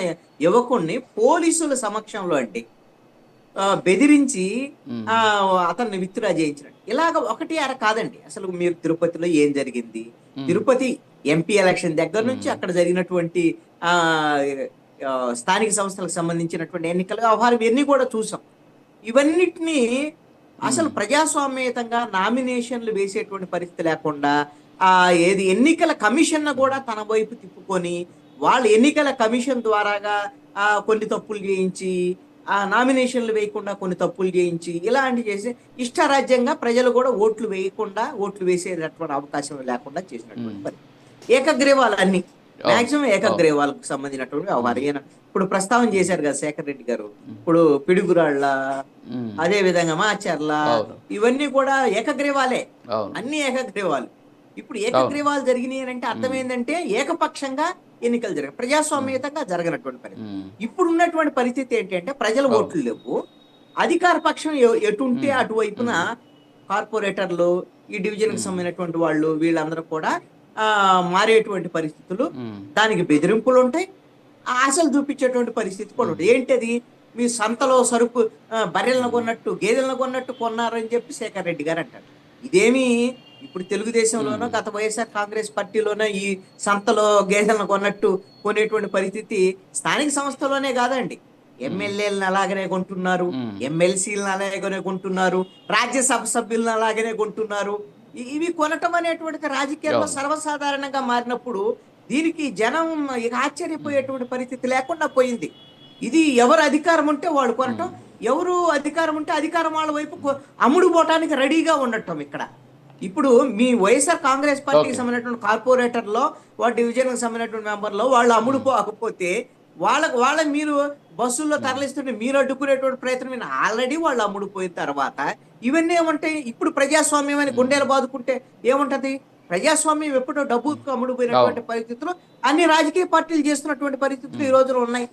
యువకుడిని పోలీసుల సమక్షంలో బెదిరించి అతన్ని విత్డ్రా చేయించినట్టు. ఇలాగ ఒకటి అర కాదండి. అసలు మీరు తిరుపతిలో ఏం జరిగింది, తిరుపతి ఎంపీ ఎలక్షన్ దగ్గర నుంచి అక్కడ జరిగినటువంటి స్థానిక సంస్థలకు సంబంధించినటువంటి ఎన్నికల వ్యవహారం ఇవన్నీ కూడా చూసాం. ఇవన్నిటినీ అసలు ప్రజాస్వామ్యతంగా నామినేషన్లు వేసేటువంటి పరిస్థితి లేకుండా ఏది ఎన్నికల కమిషన్ కూడా తన వైపు తిప్పుకొని వాళ్ళ ఎన్నికల కమిషన్ ద్వారాగా కొన్ని తప్పులు చేయించి నామినేషన్లు వేయకుండా కొన్ని తప్పులు చేయించి ఇలాంటి చేసి ఇష్టరాజ్యంగా ప్రజలు కూడా ఓట్లు వేయకుండా ఓట్లు వేసేటటువంటి అవకాశం లేకుండా చేసినటువంటి పని. ఏకగ్రీవాలు అన్ని మాక్సిమం ఏకగ్రీవాలకు సంబంధించినటువంటి వ్యవహారం ఇప్పుడు ప్రస్తావన చేశారు కదా శేఖర్ రెడ్డి గారు. ఇప్పుడు పిడుగురాళ్ళ, అదే విధంగా మాచర్ల, ఇవన్నీ కూడా ఏకగ్రీవాలే, అన్ని ఏకగ్రీవాలు. ఇప్పుడు ఏకగ్రీవాలు జరిగినాయి అంటే అర్థం ఏంటంటే ఏకపక్షంగా ఎన్నికలు జరిగాయి, ప్రజాస్వామ్యతంగా జరగనటువంటి పరిస్థితి. ఇప్పుడు ఉన్నటువంటి పరిస్థితి ఏంటి అంటే ప్రజల ఓట్లు లేవు, అధికార పక్షం ఎటుంటే అటువైపున కార్పొరేటర్లు, ఈ డివిజన్ కి సంబంధించినటువంటి వాళ్ళు వీళ్ళందరూ కూడా మారేటువంటి పరిస్థితులు, దానికి బెదిరింపులు ఉంటాయి, ఆశలు చూపించేటువంటి పరిస్థితి కూడా ఉంటాయి. ఏంటది? మీ సంతలో సరుకు బర్రెలను కొన్నట్టు గేదెలను కొన్నట్టు కొన్నారని చెప్పి శేఖర్ రెడ్డి గారు అంటారు. ఇదేమి ఇప్పుడు తెలుగుదేశంలోనో గత వైఎస్ఆర్ కాంగ్రెస్ పార్టీలోనో ఈ సంతలో గేదెలను కొన్నట్టు కొనేటువంటి పరిస్థితి స్థానిక సంస్థలోనే కాదండి. ఎమ్మెల్యేలను అలాగనే కొంటున్నారు, ఎమ్మెల్సీలను అలాగనే కొంటున్నారు, రాజ్యసభ సభ్యులను అలాగనే కొంటున్నారు. ఇవి కొనటం అనేటువంటిది రాజకీయాల్లో సర్వసాధారణంగా మారినప్పుడు దీనికి జనం ఇక ఆశ్చర్యపోయేటువంటి పరిస్థితి లేకుండా పోయింది. ఇది ఎవరు అధికారం ఉంటే వాళ్ళు కొనటం, ఎవరు అధికారం ఉంటే అధికారం వాళ్ళ వైపు అమ్ముడు పోవటానికి రెడీగా ఉండటం. ఇక్కడ ఇప్పుడు మీ వైఎస్ఆర్ కాంగ్రెస్ పార్టీకి సంబంధించినటువంటి కార్పొరేటర్లో వాటి డివిజన్కి సంబంధించినటువంటి మెంబర్లో వాళ్ళు అమ్ముడు పోకపోతే వాళ్ళ మీరు బస్సుల్లో తరలిస్తుంటే మీరు అడ్డుకునేటువంటి ప్రయత్నం ఆల్రెడీ వాళ్ళు అమ్ముడుపోయిన తర్వాత ఇవన్నీ ఏమంటాయి? ఇప్పుడు ప్రజాస్వామ్యం అని గుండెలు బాదుకుంటే ఏముంటది? ప్రజాస్వామ్యం ఎప్పుడో డబ్బుకు అమ్ముడుపోయినటువంటి పరిస్థితులు అన్ని రాజకీయ పార్టీలు చేస్తున్నటువంటి పరిస్థితులు ఈ రోజున ఉన్నాయి.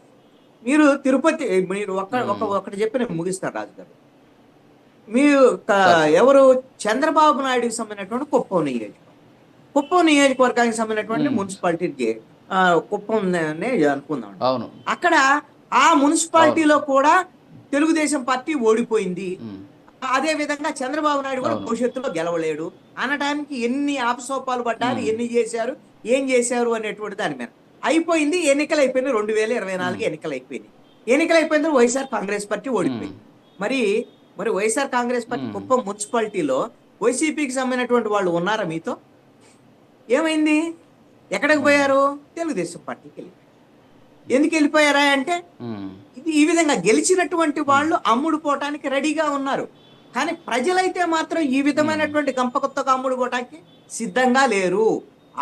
మీరు తిరుపతి, మీరు ఒకటి చెప్పి నేను ముగిస్తాను రాజుగారు. మీరు ఎవరు చంద్రబాబు నాయుడుకి సంబంధించినటువంటి కుప్పం నియోజకవర్గానికి సంబంధించినటువంటి మున్సిపాలిటీ కుప్పం అనుకుందాం. అక్కడ ఆ మున్సిపాలిటీలో కూడా తెలుగుదేశం పార్టీ ఓడిపోయింది. అదే విధంగా చంద్రబాబు నాయుడు కూడా భవిష్యత్తులో గెలవలేడు అనడానికి ఎన్ని ఆపసోపాలు పడ్డారు, ఎన్ని చేశారు, ఏం చేశారు అనేటువంటి దాని మీద అయిపోయింది. ఎన్నికలు అయిపోయింది, 2024 ఎన్నికలు అయిపోయింది. ఎన్నికలు అయిపోయిన తర్వాత వైఎస్ఆర్ కాంగ్రెస్ పార్టీ ఓడిపోయింది. మరి వైఎస్ఆర్ కాంగ్రెస్ పార్టీ కుప్పం మున్సిపాలిటీలో వైసీపీకి సంబంధించినటువంటి వాళ్ళు ఉన్నారా మీతో? ఏమైంది? ఎక్కడికి పోయారు? తెలుగుదేశం పార్టీకి వెళ్ళిపోయారు. ఎందుకు వెళ్ళిపోయారా అంటే ఇది ఈ విధంగా గెలిచినటువంటి వాళ్ళు అమ్ముడు పోవటానికి రెడీగా ఉన్నారు. కానీ ప్రజలైతే మాత్రం ఈ విధమైనటువంటి గంపకొత్తగా అమ్ముడు పోవటానికి సిద్ధంగా లేరు.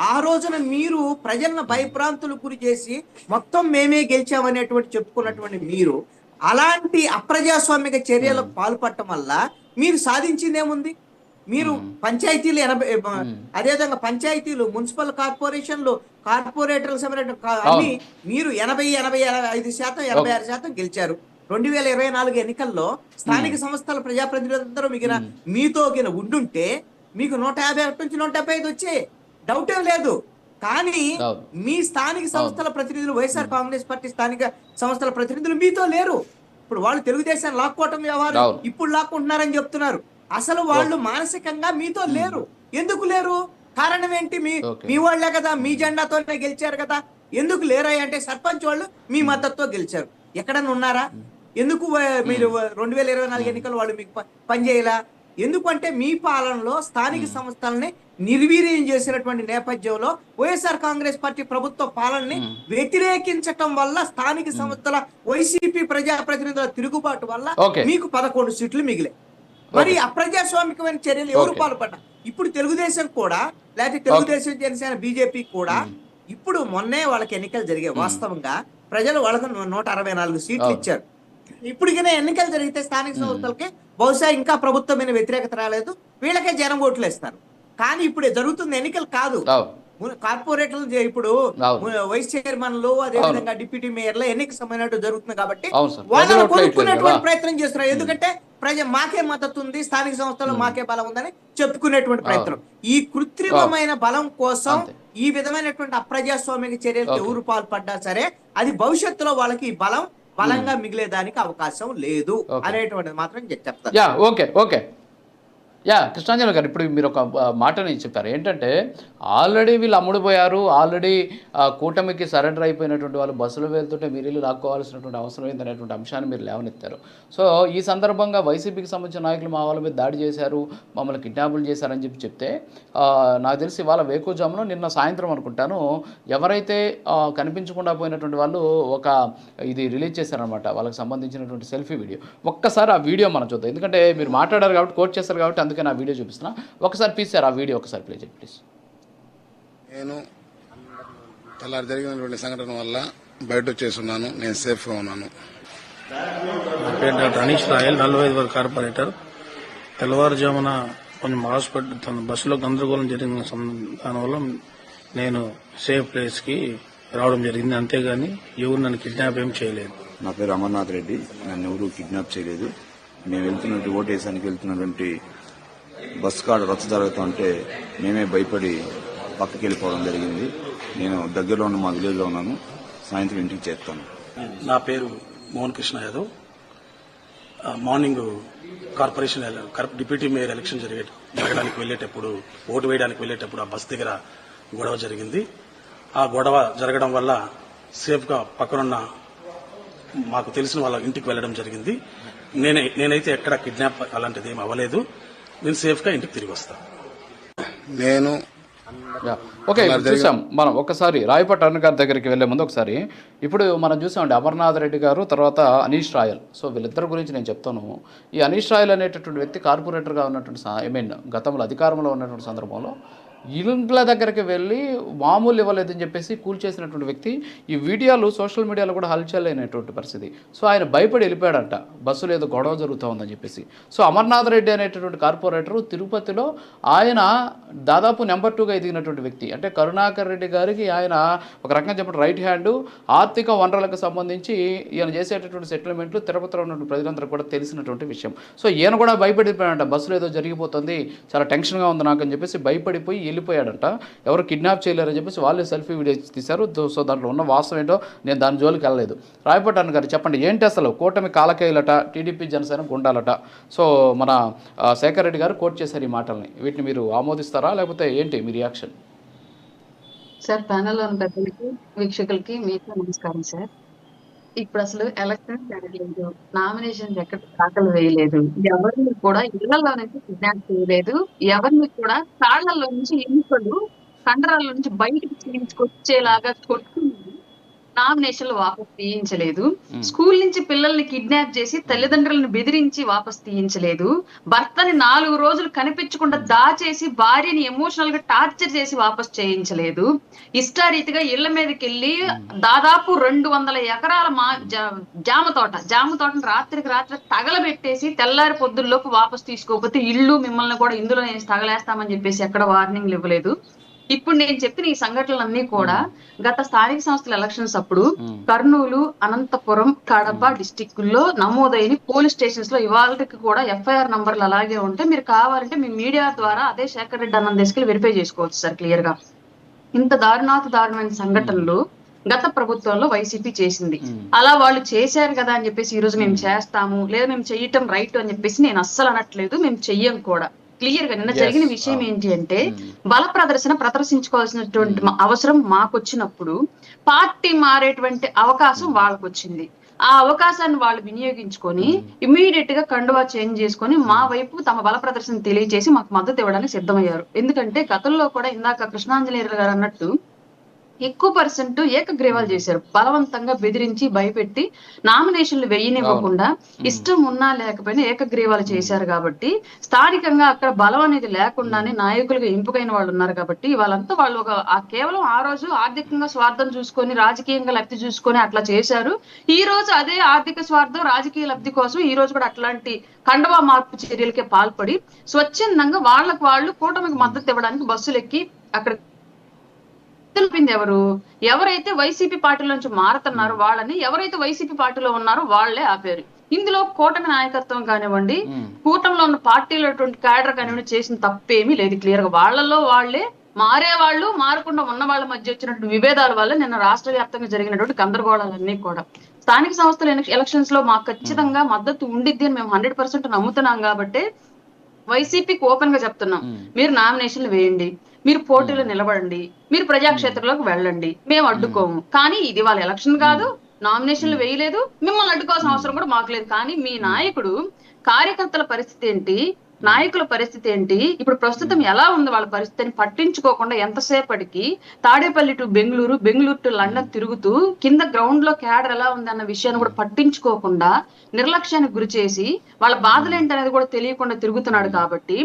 ఆ రోజున మీరు ప్రజలను భయభ్రాంతులకు గురి చేసి మొత్తం మేమే గెలిచామనేటువంటి చెప్పుకున్నటువంటి మీరు అలాంటి అప్రజాస్వామిక చర్యలకు పాల్పడటం వల్ల మీరు సాధించిందేముంది? మీరు పంచాయతీలు అదేవిధంగా పంచాయతీలు, మున్సిపల్ కార్పొరేషన్లు, కార్పొరేటర్లకు సంబంధించిన అన్ని మీరు 85%, 86% గెలిచారు. 2024 ఎన్నికల్లో స్థానిక సంస్థల ప్రజాప్రతినిధులందరూ మిగిలిన మీతో ఉండుంటే మీకు 151 నుంచి 175 వచ్చే డౌట్ ఏం లేదు. కానీ మీ స్థానిక సంస్థల ప్రతినిధులు, వైఎస్ఆర్ కాంగ్రెస్ పార్టీ స్థానిక సంస్థల ప్రతినిధులు మీతో లేరు. ఇప్పుడు వాళ్ళు తెలుగుదేశాన్ని లాక్కోవటం వ్యవహారం ఇప్పుడు లాక్కుంటున్నారని చెప్తున్నారు. అసలు వాళ్ళు మానసికంగా మీతో లేరు. ఎందుకు లేరు? కారణం ఏంటి? మీ వాళ్లే కదా, మీ జెండాతోనే గెలిచారు కదా. ఎందుకు లేరా అంటే సర్పంచ్ వాళ్ళు మీ మద్దతుతో గెలిచారు. ఎక్కడన్నా ఉన్నారా? ఎందుకు మీరు 2024 ఎన్నికలు వాళ్ళు మీకు పనిచేయాలా? ఎందుకంటే మీ పాలనలో స్థానిక సంస్థలని నిర్వీర్యం చేసినటువంటి నేపథ్యంలో వైఎస్ఆర్ కాంగ్రెస్ పార్టీ ప్రభుత్వ పాలనని వ్యతిరేకించటం వల్ల స్థానిక సంస్థల వైసీపీ ప్రజాప్రతినిధుల తిరుగుబాటు వల్ల మీకు 11 సీట్లు మిగిలాయి. మరి అప్రజాస్వామికమైన చర్యలు ఎవరు పాల్పడ్డా? ఇప్పుడు తెలుగుదేశం కూడా, లేకపోతే తెలుగుదేశం, జనసేన, బీజేపీ కూడా ఇప్పుడు మొన్నే వాళ్ళకి ఎన్నికలు జరిగాయి. వాస్తవంగా ప్రజలు వాళ్ళకు 164 సీట్లు ఇచ్చారు. ఇప్పటికైనా ఎన్నికలు జరిగితే స్థానిక సంస్థలకి బహుశా ఇంకా ప్రభుత్వం మీద వ్యతిరేకత రాలేదు, వీళ్ళకే జనం ఓట్లు వేస్తారు. కానీ ఇప్పుడు జరుగుతున్న ఎన్నికలు కాదు, కార్పొరేటర్లు ఇప్పుడు వైస్ చైర్మన్లు, అదే విధంగా డిప్యూటీ మేయర్ల ఎన్నిక సంబంధించినట్టు జరుగుతుంది కాబట్టి వాళ్ళని కొనుక్కునేటువంటి ప్రయత్నం చేస్తున్నారు. ఎందుకంటే మాకే మద్దతు ఉంది, స్థానిక సంస్థలో మాకే బలం ఉందని చెప్పుకునేటువంటి ప్రయత్నం. ఈ కృత్రిమమైన బలం కోసం ఈ విధమైనటువంటి అప్రజాస్వామిక చర్యలకు ఎవరు పాల్పడ్డా సరే అది భవిష్యత్తులో వాళ్ళకి బలంగా మిగిలేదానికి అవకాశం లేదు అనేటువంటిది మాత్రం చెప్తాను. ఓకే ఓకే కృష్ణాంజలి గారు, ఇప్పుడు మీరు ఒక మాటని చెప్పారు ఏంటంటే, ఆల్రెడీ వీళ్ళు అమ్ముడుపోయారు, ఆల్రెడీ కూటమికి సరెండర్ అయిపోయినటువంటి వాళ్ళు బస్సులో వెళ్తుంటే మీరు వెళ్ళి లాక్కోవాల్సినటువంటి అవసరం ఏందనేటువంటి అంశాన్ని మీరు లేవనెత్తారు. సో ఈ సందర్భంగా వైసీపీకి సంబంధించిన నాయకులు మా వాళ్ళ మీద దాడి చేశారు, మమ్మల్ని కిడ్నాపులు చేశారని చెప్తే నాకు తెలిసి వాళ్ళ వేకుజామును నిన్న సాయంత్రం అనుకుంటాను ఎవరైతే కనిపించకుండా పోయినటువంటి వాళ్ళు ఒక ఇది రిలీజ్ చేశారనమాట, వాళ్ళకి సంబంధించినటువంటి సెల్ఫీ వీడియో. ఒక్కసారి ఆ వీడియో మనం చూద్దాం, ఎందుకంటే మీరు మాట్లాడారు కాబట్టి, కోట్ చేస్తారు కాబట్టి అందుకే నా వీడియో చూపిస్తున్నా. ఒకసారి తీసారు ఆ వీడియో, ఒకసారి ప్లే చేయండి ప్లీజ్. నేను తెల్లారి జరిగినటువంటి సంఘటన వల్ల బయట వచ్చేస్తున్నాను, నేను సేఫ్గా ఉన్నాను. నా పేరు డాక్టర్ అనీష్ రాయల్, 45 వరకు కార్పొరేటర్. తెల్లవారుజామున కొంచెం హాస్పిటల్ తన బస్సులో గందరగోళం జరిగిన దానివల్ల నేను సేఫ్ ప్లేస్కి రావడం జరిగింది, అంతేగాని ఎవరు నన్ను కిడ్నాప్ ఏం చేయలేదు. నా పేరు అమర్నాథ్ రెడ్డి, నన్ను ఎవరు కిడ్నాప్ చేయలేదు. మేము వెళ్తున్నట్టు ఓటేసానికి వెళ్తున్నటువంటి బస్ కాడ రచ్చ జరుగుతుంటే మేమే భయపడి పక్కకి వెళ్ళిపోవడం జరిగింది. నేను దగ్గరలో ఉన్న మా విలేజ్లో ఉన్నాను, సాయంత్రం ఇంటికి చేస్తాను. నా పేరు Mohan Krishna Yadav. Morning corporation deputy mayor election జరగడానికి వెళ్ళేటప్పుడు, ఓటు వేయడానికి వెళ్ళేటప్పుడు ఆ బస్ దగ్గర గొడవ జరిగింది. ఆ గొడవ జరగడం వల్ల సేఫ్గా పక్కనున్న మాకు తెలిసిన వాళ్ళ ఇంటికి వెళ్లడం జరిగింది. నేనైతే ఎక్కడ కిడ్నాప్ అలాంటిది ఏం అవ్వలేదు. నేను సేఫ్గా ఇంటికి తిరిగి వస్తాను. నేను ఓకే, చూసాం మనం. ఒకసారి రాయపట్ అరుణ్ గారి దగ్గరికి వెళ్లే ముందు ఒకసారి ఇప్పుడు మనం చూసామండి అమర్నాథ్ రెడ్డి గారు, తర్వాత అనీష్ రాయల్. సో వీళ్ళిద్దరి గురించి నేను చెప్తాను. ఈ అనీష్ రాయల్ అనేటటువంటి వ్యక్తి కార్పొరేటర్గా ఉన్నటువంటి గతంలో అధికారంలో ఉన్నటువంటి సందర్భంలో ఇళ్ళ దగ్గరికి వెళ్ళి మామూలు ఇవ్వలేదని చెప్పేసి కూల్చేసినటువంటి వ్యక్తి. ఈ వీడియోలు సోషల్ మీడియాలో కూడా హల్చల్ అయినటువంటి పరిస్థితి. సో ఆయన భయపడి వెళ్ళిపోయాడంట, బస్సులో ఏదో గొడవ జరుగుతూ ఉందని చెప్పేసి. సో అమర్నాథ్ రెడ్డి అనేటటువంటి కార్పొరేటరు తిరుపతిలో ఆయన దాదాపు నెంబర్ 2గా ఎదిగినటువంటి వ్యక్తి. అంటే కరుణాకర్ రెడ్డి గారికి ఆయన ఒక రకంగా చెప్పండి రైట్ హ్యాండ్. ఆర్థిక వనరులకు సంబంధించి ఈయన చేసేటటువంటి సెటిల్మెంట్లు తిరుపతిలో ఉన్నటువంటి ప్రజలందరూ కూడా తెలిసినటువంటి విషయం. సో ఈయన కూడా భయపడిపోయాడంట, బస్సులో ఏదో జరిగిపోతుంది, చాలా టెన్షన్గా ఉంది నాకు అని చెప్పేసి భయపడిపోయి వెళ్ళిపోయాడంట. ఎవరు కిడ్నాప్ చేయలేరని చెప్పేసి వాళ్ళే సెల్ఫీ వీడియో తీశారు. సో దాంట్లో ఉన్న వాస్తవం ఏంటో నేను దాని జోలికి వెళ్ళలేదు. రాయపట్ అన్న గారు చెప్పండి, ఏంటి అసలు కూటమి కాలకేయులట, టీడీపీ జనసేన గుండాలట. సో మన శేఖర్ రెడ్డి గారు కోట్ చేశారు ఈ మాటల్ని. వీటిని మీరు ఆమోదిస్తారా, లేకపోతే ఏంటి మీ రియాక్షన్? సార్, ప్యానెల్ ఉన్న పెద్దలకి, వీక్షకులకి మీకు నమస్కారం సార్. ఇప్పుడు అసలు ఎలక్షన్ జరగలేదు, నామినేషన్ ఎక్కడ దాఖలు వేయలేదు, ఎవరిని కూడా ఇళ్లలో నుంచి కిడ్నాప్ చేయలేదు, ఎవరిని కూడా కాళ్లలో నుంచి ఎన్నికలు కండరాల నుంచి బయటకు తీసుకొచ్చేలాగా కొట్టుకుని నామినేషన్లు వాపస్ తీయించలేదు, స్కూల్ నుంచి పిల్లల్ని కిడ్నాప్ చేసి తల్లిదండ్రులను బెదిరించి వాపస్ తీయించలేదు, భర్తని 4 రోజులు కనిపించకుండా దాచేసి భార్యని ఎమోషనల్ గా టార్చర్ చేసి వాపస్ చేయించలేదు, ఇష్టారీతిగా ఇళ్ల మీదకి వెళ్ళి దాదాపు 200 ఎకరాల జామ తోటను రాత్రికి రాత్రి తగలబెట్టేసి తెల్లారి పొద్దుల్లోపు వాపస్ తీసుకోకపోతే ఇల్లు మిమ్మల్ని కూడా ఇందులో తగలేస్తామని చెప్పేసి ఎక్కడ వార్నింగ్లు ఇవ్వలేదు. ఇప్పుడు నేను చెప్పిన ఈ సంఘటనలన్నీ కూడా గత స్థానిక సంస్థల ఎలక్షన్స్ అప్పుడు కర్నూలు, అనంతపురం, కడప డిస్టిక్ల్లో నమోదైన పోలీస్ స్టేషన్స్ లో ఇవాళకి కూడా ఎఫ్ఐఆర్ నంబర్లు అలాగే ఉంటే మీరు కావాలంటే మీ మీడియా ద్వారా అదే శేఖర్ రెడ్డి అన్న తీసుకెళ్ళి వెరిఫై చేసుకోవచ్చు సార్ క్లియర్ గా. ఇంత దారుణమైన సంఘటనలు గత ప్రభుత్వంలో వైసీపీ చేసింది. అలా వాళ్ళు చేశారు కదా అని చెప్పేసి ఈ రోజు మేము చేస్తాము, లేదా మేము చెయ్యటం రైట్ అని చెప్పేసి నేను అస్సలు అనట్లేదు, మేము చెయ్యం కూడా. క్లియర్ గా నిన్న జరిగిన విషయం ఏంటి అంటే, బల ప్రదర్శించుకోవాల్సినటువంటి అవసరం మాకు వచ్చినప్పుడు పార్టీ మారేటువంటి అవకాశం వాళ్ళకు వచ్చింది. ఆ అవకాశాన్ని వాళ్ళు వినియోగించుకొని ఇమీడియట్ గా కండువా చేంజ్ చేసుకొని మా వైపు తమ బల ప్రదర్శన తెలియజేసి మాకు మద్దతు ఇవ్వడానికి సిద్ధమయ్యారు. ఎందుకంటే గతంలో కూడా ఇందాక కృష్ణాంజలి గారు అన్నట్టు ఎక్కువ పర్సెంట్ ఏకగ్రీవాలు చేశారు, బలవంతంగా బెదిరించి భయపెట్టి నామినేషన్లు వేయనివ్వకుండా ఇష్టం ఉన్నా లేకపోయినా ఏకగ్రీవాలు చేశారు. కాబట్టి స్థానికంగా అక్కడ బలం అనేది లేకుండానే నాయకులుగా ఎంపికైన వాళ్ళు ఉన్నారు. కాబట్టి వాళ్ళంతా వాళ్ళు కేవలం ఆ రోజు ఆర్థికంగా స్వార్థం చూసుకొని రాజకీయంగా లబ్ధి చూసుకొని అట్లా చేశారు. ఈ రోజు అదే ఆర్థిక స్వార్థం రాజకీయ లబ్ధి కోసం ఈ రోజు కూడా అట్లాంటి కండవా మార్పు చర్యలకే పాల్పడి స్వచ్ఛందంగా వాళ్ళకు వాళ్ళు కూటమికి మద్దతు ఇవ్వడానికి బస్సులు ఎక్కి అక్కడ తెలిపింది ఎవరైతే వైసీపీ పార్టీలో నుంచి మారుతున్నారో వాళ్ళని, ఎవరైతే వైసీపీ పార్టీలో ఉన్నారో వాళ్లే ఆపారు. ఇందులో కూటమి నాయకత్వం కానివ్వండి, కూటమిలో ఉన్న పార్టీలో క్యాడర్ కానివ్వండి చేసిన తప్పేమీ లేదు. క్లియర్ గా వాళ్లలో వాళ్లే మారేవాళ్ళు, మారకుండా ఉన్న వాళ్ళ మధ్య వచ్చినటువంటి విభేదాల వల్ల నిన్న రాష్ట్ర వ్యాప్తంగా జరిగినటువంటి గందరగోళాలన్నీ కూడా స్థానిక సంస్థల ఎలక్షన్స్ లో మాకు ఖచ్చితంగా మద్దతు ఉండిద్ది అని మేము 100% నమ్ముతున్నాం. కాబట్టి వైసీపీకి ఓపెన్ గా చెప్తున్నాం, మీరు నామినేషన్లు వేయండి, మీరు పోటీలో నిలబడండి, మీరు ప్రజాక్షేత్రంలోకి వెళ్ళండి, మేము అడ్డుకోము. కానీ ఇది వాళ్ళ ఎలక్షన్ కాదు, నామినేషన్లు వేయలేదు, మిమ్మల్ని అడ్డుకోవాల్సిన అవసరం కూడా మాకు లేదు. కానీ మీ నాయకుడు కార్యకర్తల పరిస్థితి ఏంటి, నాయకుల పరిస్థితి ఏంటి, ఇప్పుడు ప్రస్తుతం ఎలా ఉంది వాళ్ళ పరిస్థితిని పట్టించుకోకుండా ఎంతసేపటికి Tadepalli to Bengaluru, Bengaluru to London తిరుగుతూ కింద గ్రౌండ్ లో క్యాడర్ ఎలా ఉంది అన్న విషయాన్ని కూడా పట్టించుకోకుండా నిర్లక్ష్యానికి గురి చేసి వాళ్ళ బాధలు ఏంటనేది కూడా తెలియకుండా తిరుగుతున్నాడు. కాబట్టి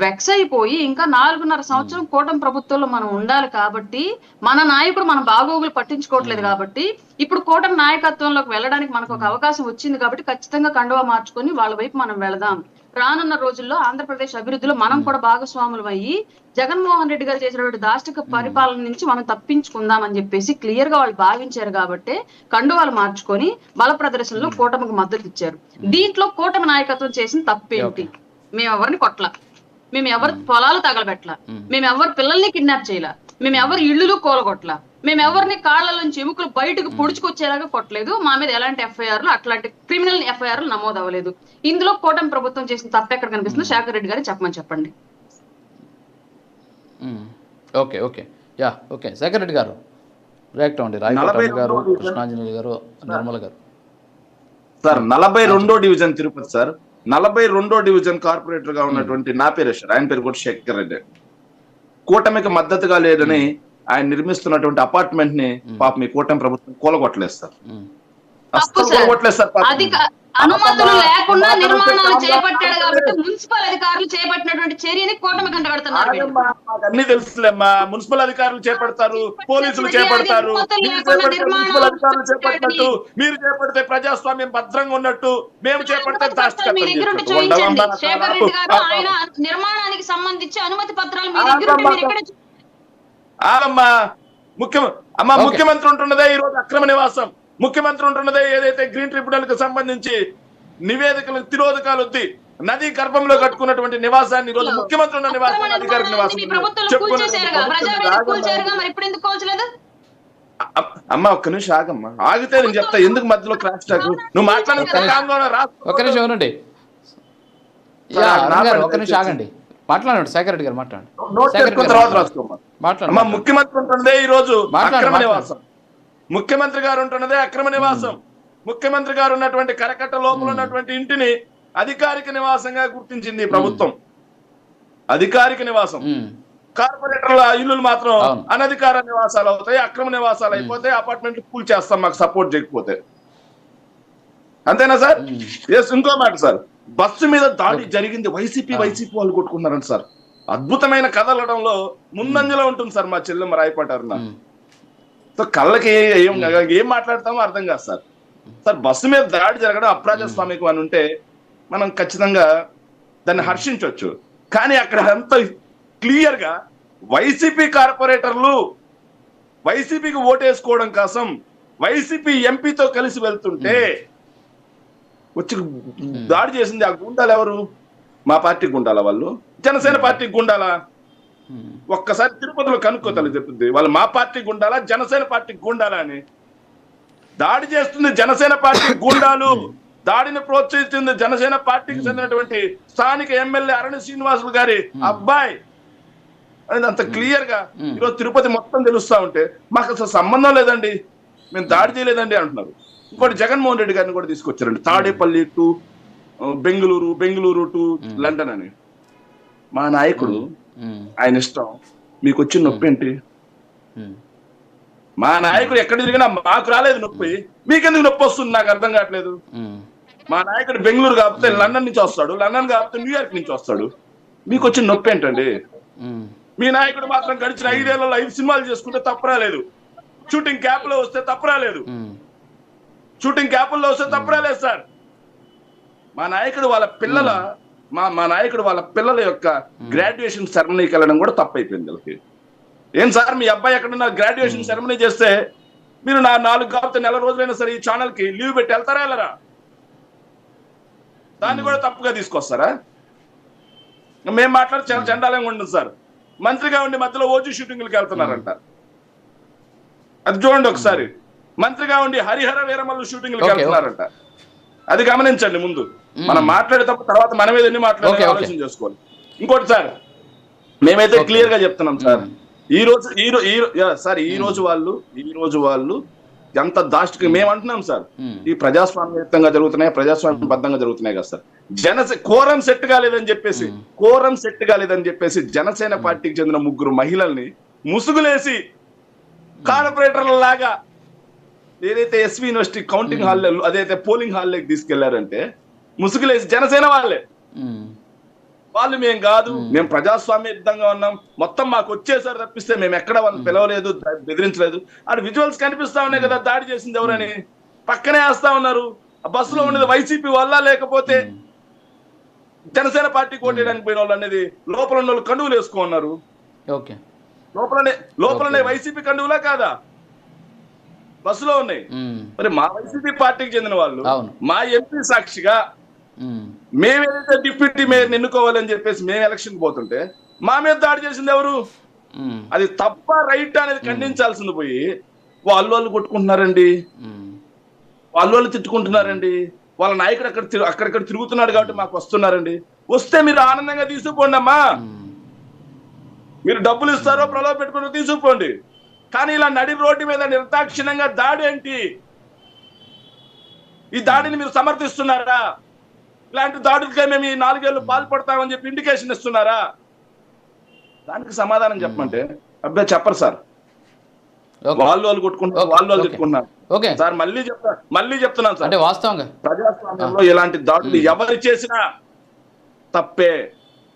వెక్స్ అయిపోయి ఇంకా 4.5 సంవత్సరం కూటమి ప్రభుత్వంలో మనం ఉండాలి కాబట్టి మన నాయకుడు మన బాగోగులు పట్టించుకోవట్లేదు. కాబట్టి ఇప్పుడు కూటమి నాయకత్వంలోకి వెళ్ళడానికి మనకు ఒక అవకాశం వచ్చింది కాబట్టి ఖచ్చితంగా కండువా మార్చుకొని వాళ్ళ వైపు మనం వెళదాం. రానున్న రోజుల్లో ఆంధ్రప్రదేశ్ అభివృద్ధిలో మనం కూడా భాగస్వాములు అయ్యి జగన్మోహన్ రెడ్డి గారు చేసినటువంటి దాష్టిక పరిపాలన నుంచి మనం తప్పించుకుందాం అని చెప్పేసి క్లియర్ గా వాళ్ళు భావించారు. కాబట్టి కండువాలు మార్చుకొని బల ప్రదర్శనలో కూటమికి మద్దతు ఇచ్చారు. దీంట్లో కూటమి నాయకత్వం చేసిన తప్పేంటి? మేము ఎవరిని కొట్ల, మేము ఎవరి పొలాలు తగలబెట్టల, మేము ఎవరి పిల్లల్ని కిడ్నాప్ చేయల, మేము ఎవరి ఇళ్లు కూలగొట్టల, మేము ఎవరిని కాళ్లలోంచి ఎముకలు బయటకు పొడుచుకొచ్చేలాగా కొట్టలేదు. మా మీద ఎలాంటి ఎఫ్ఐఆర్లు, అట్లాంటి క్రిమినల్ ఎఫ్ఐఆర్లు నమోదు అవ్వలేదు. ఇందులో కూటమి ప్రభుత్వం చేసిన తప్పు ఎక్కడ కనిపిస్తుందో శేఖర్ రెడ్డి గారు చెప్పమని చెప్పండి. Okay okay ya okay Shekhar Reddy garu react అవ్వండి. రాయపాటి గారు, కృష్ణాంజనేయులు గారు, నిర్మల గారు. సార్ 42వ డివిజన్ తిరుపతి సార్, 42వ డివిజన్ కార్పొరేటర్ గా ఉన్నటువంటి నా పేరు సార్, ఆయన పేరు కూడా శేఖర్ రెడ్డి. కూటమికి మద్దతుగా లేదని ఆయన నిర్మిస్తున్నటువంటి అపార్ట్మెంట్ ని పాప మీ కూటమి ప్రభుత్వం కూలగొట్టలేదు సార్, అస్సలు కూలగొట్టలేదు సార్. అనుమతులు లేకుండా నిర్మాణాలు చేపట్టాడు కాబట్టి మున్సిపల్ అధికారులు చేపట్టినటువంటి చర్యని కూటమి కంటగడుతున్నారు. అన్ని తెలుసులేమ్మా, మున్సిపల్ అధికారులు చేపడతారు, పోలీసులు చేపడతారు, మున్సిపల్ అధికారులు చేపట్టినట్టు మీరు చేపడితే ప్రజాస్వామ్యం భద్రంగా ఉన్నట్టు మేము చేపడితే శేఖర్ రెడ్డి గారు ఆయన నిర్మాణానికి సంబంధించి అనుమతి పత్రాలు మీ దగ్గర ముఖ్యమంత్రి ఉంటున్నదే ఈ రోజు అక్రమ నివాసం, ముఖ్యమంత్రి ఉంటున్నదే ఏదైతే గ్రీన్ ట్రిబ్యునల్ కు సంబంధించి నివేదికలు తిరోధకాలు వద్ది నదీ గర్భంలో కట్టుకున్నటువంటి నివాసాన్ని ఈ రోజు ముఖ్యమంత్రి ఉన్న నివాసం అధికారిక నివాసం అమ్మ. ఒక్క నిమిషం ఆగమ్మా, ఆగితే నేను చెప్తా ఎందుకు మధ్యలో క్రాష్ టాక్ నువ్వు మాట్లాడే. ఒక్క నిమిషం ఉండండి, ఒక్క నిమిషం ఆగండి, మాట్లాడండి శేఖర్ రెడ్డి గారు మాట్లాడండి. ముఖ్యమంత్రి ఉంటున్నదే ఈ రోజు అక్రమ నివాసం, ముఖ్యమంత్రి గారు ఉంటున్నదే అక్రమ నివాసం. ముఖ్యమంత్రి గారు ఉన్నటువంటి కరకట్ట లోపల ఉన్నటువంటి ఇంటిని అధికారిక నివాసంగా గుర్తించింది ప్రభుత్వం, అధికారిక నివాసం. కార్పొరేటర్ల ఇల్లులు మాత్రం అనధికార నివాసాలు అవుతాయి, అక్రమ నివాసాలు అయిపోతాయి, అపార్ట్మెంట్లు కూల్ చేస్తాం మాకు సపోర్ట్ చేయకపోతే. అంతేనా సార్? ఇంకో మాట సార్, బస్సు మీద దాడి జరిగింది, వైసీపీ వాళ్ళు కొట్టుకున్నారంట సార్. అద్భుతమైన కదలడంలో ముందంజలో ఉంటుంది సార్ మా చెల్లెమ్మ రాయపాటారు. సో కళ్ళకి ఏం మాట్లాడతామో అర్థం కాదు సార్. సార్ బస్సు మీద దాడి జరగడం అప్రజాస్వామికం అని ఉంటే మనం ఖచ్చితంగా దాన్ని హర్షించవచ్చు. కానీ అక్కడ అంత క్లియర్ గా వైసీపీ కార్పొరేటర్లు వైసీపీకి ఓటేసుకోవడం కోసం వైసీపీ ఎంపీతో కలిసి వెళ్తుంటే వచ్చి దాడి చేసింది ఆ గుండాలు ఎవరు? మా పార్టీ గుండాలా వాళ్ళు? జనసేన పార్టీ గుండాలా? ఒక్కసారి తిరుపతిలో కనుక్కోతలు చెప్తుంది వాళ్ళు మా పార్టీ గుండాలా జనసేన పార్టీ గుండాలా అని. దాడి చేస్తుంది జనసేన పార్టీ గుండాలు, దాడిని ప్రోత్సహిస్తుంది జనసేన పార్టీకి చెందినటువంటి స్థానిక ఎమ్మెల్యే అరణ్య శ్రీనివాసులు గారి అబ్బాయి. అనేది అంత క్లియర్ గా ఈరోజు తిరుపతి మొత్తం తెలుస్తా ఉంటే మాకు అసలు సంబంధం లేదండి, మేము దాడి చేయలేదండి అంటున్నారు. ఇంకోటి జగన్మోహన్ రెడ్డి గారిని కూడా తీసుకొచ్చారండి, Tadepalli to Bengaluru, Bengaluru to London అని. మా నాయకుడు ఆయన ఇష్టం, మీకు వచ్చిన నొప్పి ఏంటి? మా నాయకుడు ఎక్కడ తిరిగినా మాకు రాలేదు నొప్పి, మీకెందుకు నొప్పి వస్తుంది నాకు అర్థం కావట్లేదు. మా నాయకుడు బెంగళూరు కాకపోతే లండన్ నుంచి వస్తాడు, లండన్ కాకపోతే న్యూయార్క్ నుంచి వస్తాడు, మీకు వచ్చిన నొప్పి ఏంటండి? మీ నాయకుడు మాత్రం గడిచిన 5 ఏళ్లలో 5 సినిమాలు చేసుకుంటే తప్పు రాలేదు, షూటింగ్ క్యాప్ లో వస్తే తప్పు రాలేదు, షూటింగ్ క్యాపుల్లో వస్తే తప్పు రాలేదు సార్. మా నాయకుడు వాళ్ళ పిల్లల మా నాయకుడు వాళ్ళ పిల్లల యొక్క గ్రాడ్యుయేషన్ సెరమనీకి వెళ్ళడం కూడా తప్పు అయిపోయింది వాళ్ళకి. ఏం సార్ మీ అబ్బాయి ఎక్కడన్నా గ్రాడ్యుయేషన్ సెరమనీ చేస్తే మీరు 4 కాకపోతే నెల రోజులైనా సరే ఈ ఛానల్ కి లీవ్ పెట్టి వెళ్తారా వెళ్ళరా? దాన్ని కూడా తప్పుగా తీసుకొస్తారా? మేము మాట్లాడి చాలా చండాలంగా ఉంటుంది సార్. మంత్రిగా ఉండి మధ్యలో ఓజీ షూటింగ్లకి వెళ్తున్నారంట, అది చూడండి ఒకసారి. మంత్రిగా ఉండి హరిహర వీరమల్లు షూటింగ్లకి వెళ్తున్నారంట, అది గమనించండి. ముందు మనం మాట్లాడేటప్పుడు తర్వాత మనం ఏదన్నీ మాట్లాడాలి ఆలోచన చేసుకోవాలి. ఇంకోటి సార్, మేమైతే క్లియర్ గా చెప్తున్నాం సార్, ఈ రోజు వాళ్ళు ఎంత దాష్టికి మేము అంటున్నాం సార్, ఈ ప్రజాస్వామ్యయుతంగా జరుగుతున్నాయి, ప్రజాస్వామ్యబద్ధంగా జరుగుతున్నాయి కదా సార్. కోరం సెట్ కాలేదని చెప్పేసి జనసేన పార్టీకి చెందిన 3 మహిళల్ని ముసుగులేసి కార్పొరేటర్ల లాగా ఏదైతే ఎస్వి యూనివర్సిటీ కౌంటింగ్ హాల్ అదైతే పోలింగ్ హాల్లోకి తీసుకెళ్లారంటే ముసుగులేసి జనసేన వాళ్ళు మేము కాదు, మేము ప్రజాస్వామ్యయుతంగా ఉన్నాం, మొత్తం మాకు వచ్చేసారి తప్పిస్తే మేము ఎక్కడ వాళ్ళని పిలవలేదు, బెదిరించలేదు. అక్కడ విజువల్స్ కనిపిస్తా ఉన్నాయి కదా, దాడి చేసింది ఎవరని పక్కనే వేస్తా ఉన్నారు. ఆ బస్సులో ఉన్నది వైసీపీ వల్ల లేకపోతే జనసేన పార్టీ కోటేయడానికి పోయిన వాళ్ళు అనేది లోపల ఉన్న వాళ్ళు కండువులు వేసుకున్నారు. లోపలనే వైసీపీ కండువులా కాదా బస్సులో ఉన్నాయి. మరి మా వైసీపీ పార్టీకి చెందిన వాళ్ళు మా ఎంపీ సాక్షిగా మేమేదైతే డిప్యూటీ మేయర్ ఎన్నుకోవాలని చెప్పేసి మేము ఎలక్షన్ పోతుంటే మా మీద దాడి చేసింది ఎవరు? అది తప్ప రైట్ అనేది ఖండించాల్సింది పోయి వాళ్ళు కొట్టుకుంటున్నారండి, వాళ్ళు తిట్టుకుంటున్నారండి. వాళ్ళ నాయకుడు అక్కడక్కడ తిరుగుతున్నాడు కాబట్టి మాకు వస్తున్నారండి. వస్తే మీరు ఆనందంగా తీసుకుపోండి అమ్మా, మీరు డబ్బులు ఇస్తారో ప్రలోభ పెట్టుకుని తీసుకుపోండి. కానీ ఇలా నడి రోడ్డు మీద నిర్దాక్షిణ్యంగా దాడి ఏంటి? ఈ దాడిని మీరు సమర్థిస్తున్నారా? ఇలాంటి దాడులకే మేము ఈ 4 ఏళ్ళు పాల్పడతామని చెప్పి ఇండికేషన్ ఇస్తున్నారా? దానికి సమాధానం చెప్పమంటే అబ్బాయి చెప్పరు సార్. వాళ్ళు కొట్టుకుంటారు, వాళ్ళు తిట్టుకుంటున్నారు సార్. మళ్ళీ చెప్తున్నాను సార్, వాస్తవంగా ప్రజాస్వామ్యంలో ఇలాంటి దాడులు ఎవరు చేసినా తప్పే.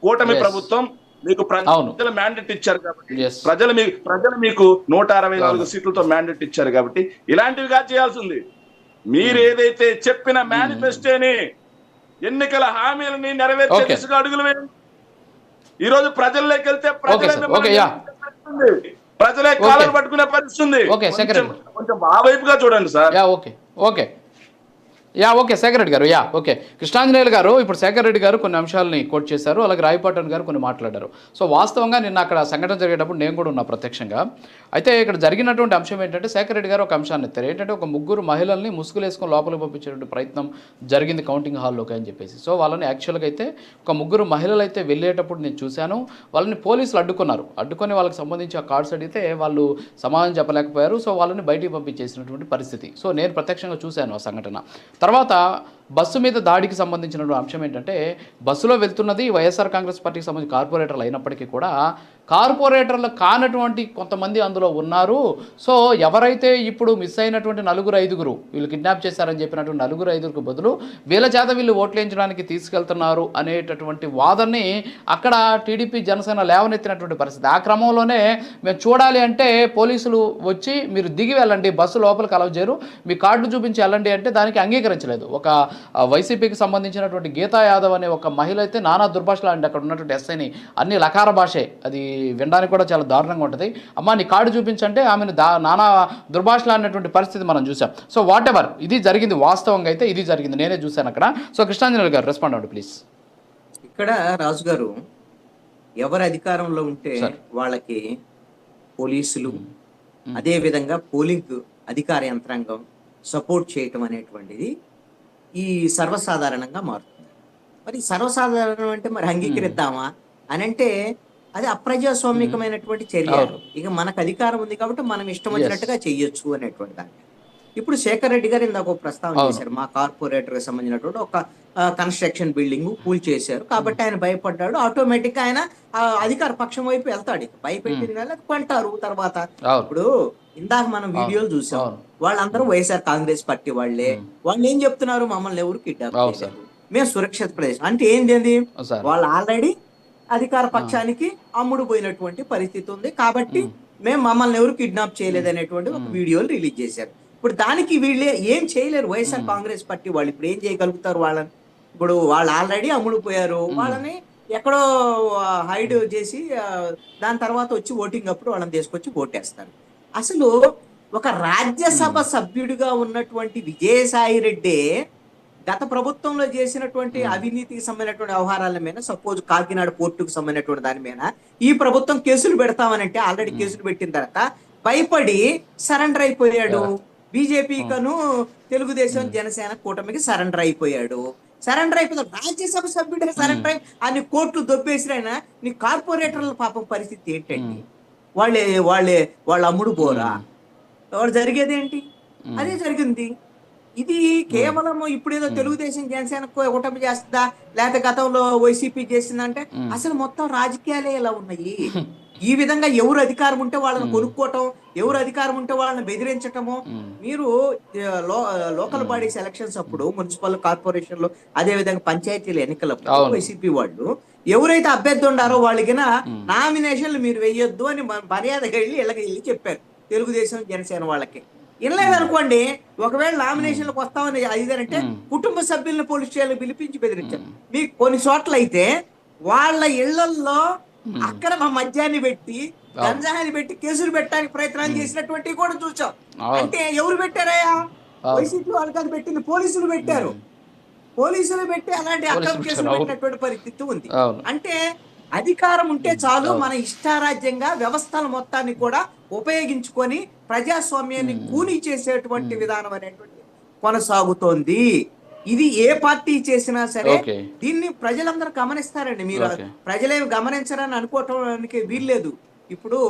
కూటమి ప్రభుత్వం మీకు ప్రజలు మ్యాండేట్ ఇచ్చారు కాబట్టి, ప్రజలు మీకు 164 సీట్లతో మ్యాండేట్ ఇచ్చారు కాబట్టి ఇలాంటివిగా చేయాల్సింది. మీరు ఏదైతే చెప్పిన మేనిఫెస్టోని, ఎన్నికల హామీలని నెరవేర్చే దిశగా అడుగులు వేయండి. ఈ రోజు ప్రజల్లోకి వెళ్తే ప్రజలే కాలం పట్టుకునే పరిస్థితుంది. కొంచెం ఆ వైపుగా చూడండి సార్. ఓకే శేఖర్ రెడ్డి గారు. ఓకే కృష్ణాంజనేయులు గారు, ఇప్పుడు శేఖర్ రెడ్డి గారు కొన్ని అంశాలని కోట్ చేశారు, అలాగే రాయపాటన్ గారు కొన్ని మాట్లాడారు. సో వాస్తవంగా నిన్న అక్కడ సంఘటన జరిగేటప్పుడు నేను కూడా ఉన్నా ప్రత్యక్షంగా. అయితే ఇక్కడ జరిగినటువంటి అంశం ఏంటంటే శేఖర్ రెడ్డి గారు ఒక అంశాన్ని ఎత్తారు. ఏంటంటే ఒక 3 మహిళల్ని ముసుగులేసుకొని లోపలికి పంపించేటువంటి ప్రయత్నం జరిగింది కౌంటింగ్ హాల్లోకి అని చెప్పేసి. సో వాళ్ళని యాక్చువల్గా అయితే ఒక 3 మహిళలు అయితే వెళ్ళేటప్పుడు నేను చూశాను, వాళ్ళని పోలీసులు అడ్డుకొని వాళ్ళకి సంబంధించి ఆ కార్డ్స్ అడిగితే వాళ్ళు సమాధానం చెప్పలేకపోయారు. సో వాళ్ళని బయటికి పంపించేసినటువంటి పరిస్థితి. సో నేను ప్రత్యక్షంగా చూశాను ఆ సంఘటన. తర్వాత బస్సు మీద దాడికి సంబంధించిన అంశం ఏంటంటే బస్సులో వెళ్తున్నది వైఎస్ఆర్ కాంగ్రెస్ పార్టీకి సంబంధించిన కార్పొరేటర్లు అయినప్పటికీ కూడా కార్పొరేటర్లు కానటువంటి కొంతమంది అందులో ఉన్నారు. సో ఎవరైతే ఇప్పుడు మిస్ అయినటువంటి 4-5 వీళ్ళు కిడ్నాప్ చేశారని చెప్పినటువంటి 4-5 బదులు వీళ్ళ చేత వీళ్ళు ఓట్లు వేయించడానికి తీసుకెళ్తున్నారు అనేటటువంటి వాదనని అక్కడ టీడీపీ జనసేన లేవనెత్తినటువంటి పరిస్థితి. ఆ క్రమంలోనే మేము చూడాలి అంటే పోలీసులు వచ్చి మీరు దిగి వెళ్ళండి, బస్సు లోపలికి అలౌ చేయరు, మీ కార్డులు చూపించి వెళ్ళండి అంటే దానికి అంగీకరించలేదు. ఒక వైసీపీకి సంబంధించినటువంటి గీతా యాదవ్ అనే ఒక మహిళ అయితే నానా దుర్భాషలు అంటే అక్కడ ఉన్నటువంటి ఎస్ఐని అన్ని లకార భాషే, అది వినడానికి కూడా చాలా దారుణంగా ఉంటుంది. అమ్మ నీ కార్డు చూపించంటే ఆమెను నానా దుర్భాషలు అనేటువంటి పరిస్థితి మనం చూసాం. సో వాట్ ఎవర్ ఇది జరిగింది, వాస్తవంగా అయితే ఇది జరిగింది, నేనే చూశాను అక్కడ. సో కృష్ణాంజనేయులు గారు రెస్పాండ్ అవ్వండి ప్లీజ్. ఇక్కడ రాజు గారు, ఎవరు అధికారంలో ఉంటే వాళ్ళకి పోలీసులు అదే విధంగా పోలింగ్ అధికార యంత్రాంగం సపోర్ట్ చేయటం అనేటువంటిది ఈ సర్వసాధారణంగా మారుతుంది. మరి సర్వసాధారణం అంటే మరి అంగీకరిద్దామా అని అంటే అది అప్రజాస్వామికమైనటువంటి చర్య. ఇక మనకు అధికారం ఉంది కాబట్టి మనం ఇష్టం వచ్చినట్టుగా చెయ్యొచ్చు అనేటువంటి దాన్ని. ఇప్పుడు శేఖర్ రెడ్డి గారు ఇందాక ఒక ప్రస్తావన చేశారు, మా కార్పొరేటర్ కి సంబంధించినటువంటి ఒక కన్స్ట్రక్షన్ బిల్డింగ్ కూల్ చేశారు కాబట్టి ఆయన భయపడ్డాడు, ఆటోమేటిక్ గా ఆయన అధికార పక్షం వైపు వెళ్తాడు. ఇక భయపెట్టిన వాళ్ళు కొంటారు. తర్వాత ఇప్పుడు ఇందాక మనం వీడియోలు చూసాం, వాళ్ళందరూ వైఎస్ఆర్ కాంగ్రెస్ పార్టీ వాళ్ళే. వాళ్ళు ఏం చెప్తున్నారు, మమ్మల్ని ఎవరు కిడ్నాప్ చేశారు, మేము సురక్షిత ప్రదేశం అంటే ఏంటి, వాళ్ళు ఆల్రెడీ అధికార పక్షానికి అమ్ముడు పోయినటువంటి పరిస్థితి ఉంది కాబట్టి మేము మమ్మల్ని ఎవరు కిడ్నాప్ చేయలేదు అనేటువంటి ఒక వీడియోలు రిలీజ్ చేశారు. ఇప్పుడు దానికి వీళ్ళే ఏం చేయలేరు వైఎస్ఆర్ కాంగ్రెస్ పార్టీ వాళ్ళు. ఇప్పుడు ఏం చేయగలుగుతారు వాళ్ళని? ఇప్పుడు వాళ్ళు ఆల్రెడీ అమ్ముడు పోయారు, వాళ్ళని ఎక్కడో హైడ్ చేసి దాని తర్వాత వచ్చి ఓటింగ్ అప్పుడు వాళ్ళని తీసుకొచ్చి ఓటేస్తారు. అసలు ఒక రాజ్యసభ సభ్యుడిగా ఉన్నటువంటి విజయసాయి రెడ్డి గత ప్రభుత్వంలో చేసినటువంటి అవినీతికి సంబంధించినటువంటి వ్యవహారాల మీద, సపోజ్ కాకినాడ పోర్టుకు సంబంధించినటువంటి దాని మీద ఈ ప్రభుత్వం కేసులు పెడతామనంటే ఆల్రెడీ కేసులు పెట్టిన తర్వాత భయపడి సరెండర్ అయిపోయాడు. బీజేపీ కను తెలుగుదేశం జనసేన కూటమికి సరెండర్ అయిపోయాడు. సరెండర్ అయిపోతారు. రాజ్యసభ సభ్యుడే సరెండర్ అయి అన్ని కోట్లు దొబ్బేసిరైనా నీ కార్పొరేటర్ల పాపం పరిస్థితి ఏంటండి? వాళ్ళ అమ్ముడు పోరా? వాళ్ళు జరిగేది ఏంటి? అదే జరిగింది. ఇది కేవలం ఇప్పుడేదో తెలుగుదేశం జనసేన కూటమి చేస్తుందా లేకపోతే గతంలో వైసీపీ చేసిందంటే అసలు మొత్తం రాజకీయాలే ఇలా ఉన్నాయి. ఈ విధంగా ఎవరు అధికారం ఉంటే వాళ్ళని కొనుక్కోవటం, ఎవరు అధికారం ఉంటే వాళ్ళని బెదిరించటము. మీరు లోకల్ బాడీస్ ఎలక్షన్స్ అప్పుడు మున్సిపల్ కార్పొరేషన్లు అదే విధంగా పంచాయతీల ఎన్నికలప్పుడు వైసీపీ వాళ్ళు ఎవరైతే అభ్యర్థి ఉండారో వాళ్ళకి నామినేషన్లు మీరు వేయొద్దు అని మర్యాదగా వెళ్ళి చెప్పారు తెలుగుదేశం జనసేన వాళ్ళకి. వినలేదనుకోండి, ఒకవేళ నామినేషన్లకు వస్తామని అడిగారంటే కుటుంబ సభ్యులను పోలీస్ స్టేషన్లకు పిలిపించి బెదిరించారు. మీకు కొన్ని చోట్ల అయితే వాళ్ళ ఇళ్లల్లో అక్రమ మద్యాన్ని పెట్టి గంజాయిని పెట్టి కేసులు పెట్టడానికి ప్రయత్నాలు చేసినటువంటివి కూడా చూసాం. అంటే ఎవరు పెట్టారయ్యా? వైసీపీ వాళ్ళు కాదు పెట్టింది, పోలీసులు పెట్టారు. పోలీసులు పెట్టి అలాంటి అక్రమ కేసులు పెట్టినటువంటి పరిస్థితి ఉంది. అంటే అధికారం ఉంటే చాలు, మన ఇష్టారాజ్యంగా వ్యవస్థల మొత్తాన్ని కూడా ఉపయోగించుకొని ప్రజాస్వామ్యాన్ని కూని చేసేటువంటి విధానం అనేటువంటి కొనసాగుతోంది. ఇది ఏ పార్టీ చేసినా సరే దీన్ని ప్రజలందరూ గమనిస్తారండి. మీరు ప్రజలేమి గమనించరని అనుకోవటానికి వీల్లేదు. ఇప్పుడు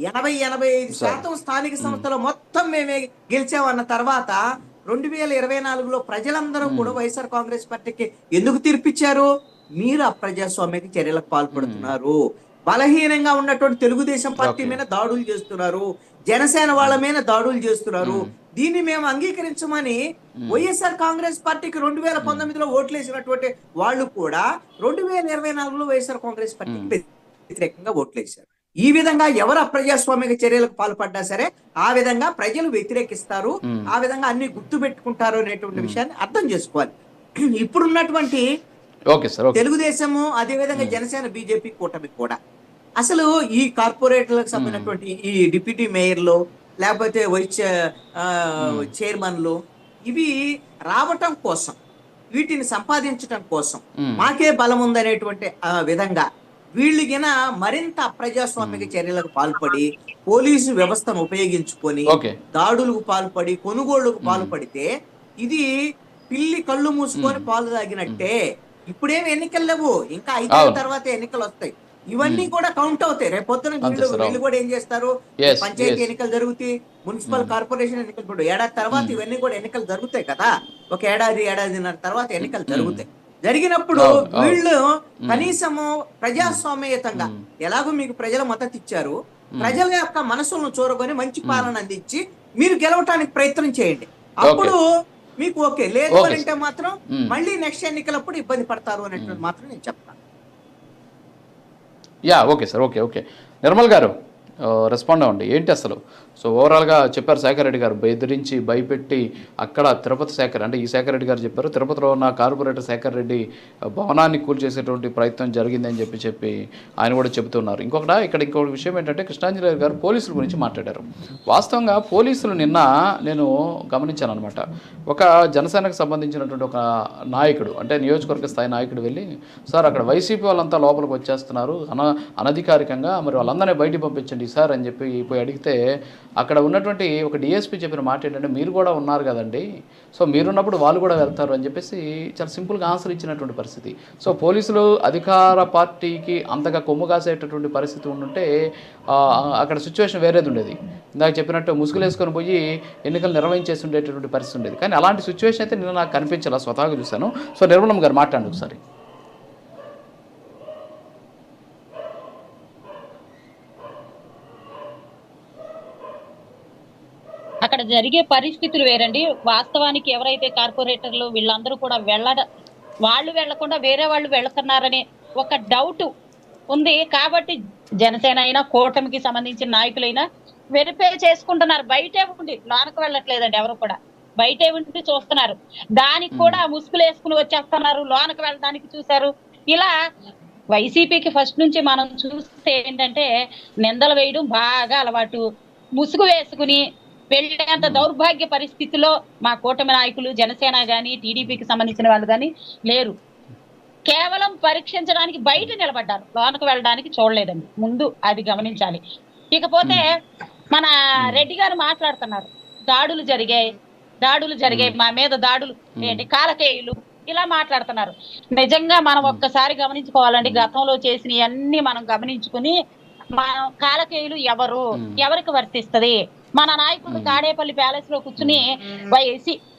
80-85% స్థానిక సంస్థలు మొత్తం మేమే గెలిచామన్న తర్వాత 2024లో ప్రజలందరూ కూడా వైఎస్ఆర్ కాంగ్రెస్ పార్టీకి ఎందుకు తీర్పిచ్చారు? మీరు అప్రజాస్వామ్యకి చర్యలకు పాల్పడుతున్నారు, బలహీనంగా ఉన్నటువంటి తెలుగుదేశం పార్టీ మీద దాడులు చేస్తున్నారు, జనసేన వాళ్ళ మీద దాడులు చేస్తున్నారు. దీన్ని మేము అంగీకరించమని వైఎస్ఆర్ కాంగ్రెస్ పార్టీకి 2019లో ఓట్లేసినటువంటి వాళ్ళు కూడా 2024లో వైఎస్ఆర్ కాంగ్రెస్ పార్టీకి వ్యతిరేకంగా ఓట్లేశారు. ఈ విధంగా ఎవరు అప్రజాస్వామిక చర్యలకు పాల్పడ్డా సరే ఆ విధంగా ప్రజలు వ్యతిరేకిస్తారు, ఆ విధంగా అన్ని గుర్తు పెట్టుకుంటారు అనేటువంటి విషయాన్ని అర్థం చేసుకోవాలి. ఇప్పుడున్నటువంటి తెలుగుదేశము అదే విధంగా జనసేన బీజేపీ కూటమి కూడా అసలు ఈ కార్పొరేట్లకు సంబంధించినటువంటి ఈ డిప్యూటీ మేయర్లు లేకపోతే వైస్ చైర్మన్లు ఇవి రావటం కోసం, వీటిని సంపాదించటం కోసం మాకే బలం ఉందనేటువంటి విధంగా వీళ్ళకిన మరింత అప్రజాస్వామిక చర్యలకు పాల్పడి పోలీసు వ్యవస్థను ఉపయోగించుకొని దాడులకు పాల్పడి కొనుగోళ్లకు పాల్పడితే ఇది పిల్లి కళ్ళు మూసుకొని పాలు తాగినట్టే. ఇప్పుడేమి ఎన్నికలు లేవు, ఇంకా 5 తర్వాత ఎన్నికలు వస్తాయి. ఇవన్నీ కూడా కౌంట్ అవుతాయి. రేపొద్దున వీళ్ళు కూడా ఏం చేస్తారు, పంచాయతీ ఎన్నికలు జరుగుతాయి, మున్సిపల్ కార్పొరేషన్ ఎన్నికలు కూడా ఏడాది తర్వాత ఇవన్నీ కూడా ఎన్నికలు జరుగుతాయి కదా. ఒక ఏడాదిన్నర తర్వాత ఎన్నికలు జరుగుతాయి. జరిగినప్పుడు వీళ్ళు కనీసము ప్రజాస్వామ్యయుతంగా ఎలాగో మీకు ప్రజల మద్దతు ఇచ్చారు, ప్రజల యొక్క మనసులను చూరగొని మంచి పాలన అందించి మీరు గెలవటానికి ప్రయత్నం చేయండి. అప్పుడు మీకు ఓకే. లేదు అంటే మాత్రం మళ్ళీ నెక్స్ట్ ఎన్నికలప్పుడు ఇబ్బంది పడతారు అనేటువంటి మాత్రం నేను చెప్తాను. Okay sir. ఓకే నిర్మల్ గారు రెస్పాండ్ అవ్వండి. ఏంటి అసలు సో ఓవరాల్గా చెప్పారు శేఖర్ రెడ్డి గారు, బెదిరించి భయపెట్టి అక్కడ తిరుపతి శేఖర్ అంటే ఈ శేఖర్ రెడ్డి గారు చెప్పారు తిరుపతిలో ఉన్న కార్పొరేటర్ శేఖర్ రెడ్డి భవనాన్ని కూల్చేసేటువంటి ప్రయత్నం జరిగిందని చెప్పి ఆయన కూడా చెబుతున్నారు. ఇంకొక విషయం ఏంటంటే కృష్ణాంజలి గారు పోలీసుల గురించి మాట్లాడారు. వాస్తవంగా పోలీసులు నిన్న నేను గమనించాను అనమాట. ఒక జనసేనకు సంబంధించినటువంటి ఒక నాయకుడు అంటే నియోజకవర్గ స్థాయి నాయకుడు వెళ్ళి, సార్ అక్కడ వైసీపీ వాళ్ళంతా లోపలికి వచ్చేస్తున్నారు అనధికారికంగా, మరి వాళ్ళందరినీ బయటికి పంపించండి సార్ అని చెప్పి పోయి అడిగితే అక్కడ ఉన్నటువంటి ఒక డిఎస్పీ చెప్పిన మాట ఏంటంటే మీరు కూడా ఉన్నారు కదండి, సో మీరున్నప్పుడు వాళ్ళు కూడా వెళ్తారు అని చెప్పేసి చాలా సింపుల్గా ఆన్సర్ ఇచ్చినటువంటి పరిస్థితి. సో పోలీసులు అధికార పార్టీకి అంతగా కొమ్ము కాసేటటువంటి పరిస్థితి ఉండుంటే అక్కడ సిచ్యువేషన్ వేరేది ఉండేది. ఇందాక చెప్పినట్టు ముసుగులేసుకొని పోయి ఎన్నికలు నిర్వహించేసి ఉండేటటువంటి పరిస్థితి ఉండేది. కానీ అలాంటి సిచ్యువేషన్ అయితే నేను నాకు కనిపించాల, స్వతహాగా చూశాను. సో నిర్మలం గారు మాట్లాడండి ఒకసారి. అక్కడ జరిగే పరిస్థితులు వేరండి. వాస్తవానికి ఎవరైతే కార్పొరేటర్లు వీళ్ళందరూ కూడా వాళ్ళు వెళ్లకుండా వేరే వాళ్ళు వెళ్తున్నారనే ఒక డౌట్ ఉంది. కాబట్టి జనసేన అయినా కూటమికి సంబంధించిన నాయకులైనా వెరిఫై చేసుకుంటున్నారు. బయటే ఉండి లోనకు వెళ్ళట్లేదండి, ఎవరు కూడా బయటే ఉండి చూస్తున్నారు. దానికి కూడా ముసుగులు వేసుకుని వచ్చేస్తున్నారు, లోనకు వెళ్ళడానికి చూశారు. ఇలా వైసీపీకి ఫస్ట్ నుంచి మనం చూస్తే ఏంటంటే నిందలు వేయడం బాగా అలవాటు. ముసుగు వేసుకుని వెళ్ళేంత దౌర్భాగ్య పరిస్థితిలో మా కూటమి నాయకులు జనసేన గాని టీడీపీకి సంబంధించిన వాళ్ళు కానీ లేరు. కేవలం పరీక్షించడానికి బయట నిలబడ్డారు, లోనకు వెళ్ళడానికి చూడలేదండి. ముందు అది గమనించాలి. ఇకపోతే మన రెడ్డి గారు మాట్లాడుతున్నారు, దాడులు జరిగాయి మా మీద, దాడులు ఏంటి కాలకేయులు ఇలా మాట్లాడుతున్నారు. నిజంగా మనం ఒక్కసారి గమనించుకోవాలండి. గతంలో చేసిన అన్ని మనం గమనించుకుని మన కాలకేయులు ఎవరు, ఎవరికి వర్తిస్తది? మన నాయకుడు తాడేపల్లి ప్యాలెస్ లో కూర్చుని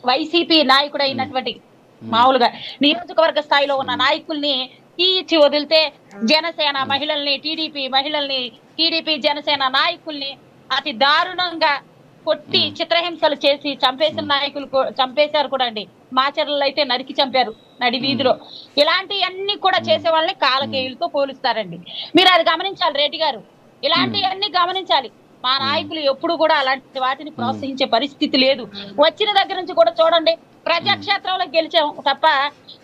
వైసీపీ నాయకుడు అయినటువంటి మామూలుగా నియోజకవర్గ స్థాయిలో ఉన్న నాయకుల్ని తీర్చి వదిలితే జనసేన మహిళల్ని, టీడీపీ జనసేన నాయకుల్ని అతి దారుణంగా కొట్టి చిత్రహింసలు చేసి చంపేసిన నాయకులు చంపేశారు కూడా అండి. మాచర్లలో అయితే నరికి చంపారు నడి వీధిలో. ఇలాంటివన్నీ కూడా చేసే వాళ్ళని కాలకేయులతో పోలుస్తారండి. మీరు అది గమనించాలి రెడ్డి గారు, ఇలాంటివన్నీ గమనించాలి. మా నాయకులు ఎప్పుడు కూడా అలాంటి వాటిని ప్రోత్సహించే పరిస్థితి లేదు. వచ్చిన దగ్గర నుంచి కూడా చూడండి, ప్రజాక్షేత్రంలో గెలిచాం తప్ప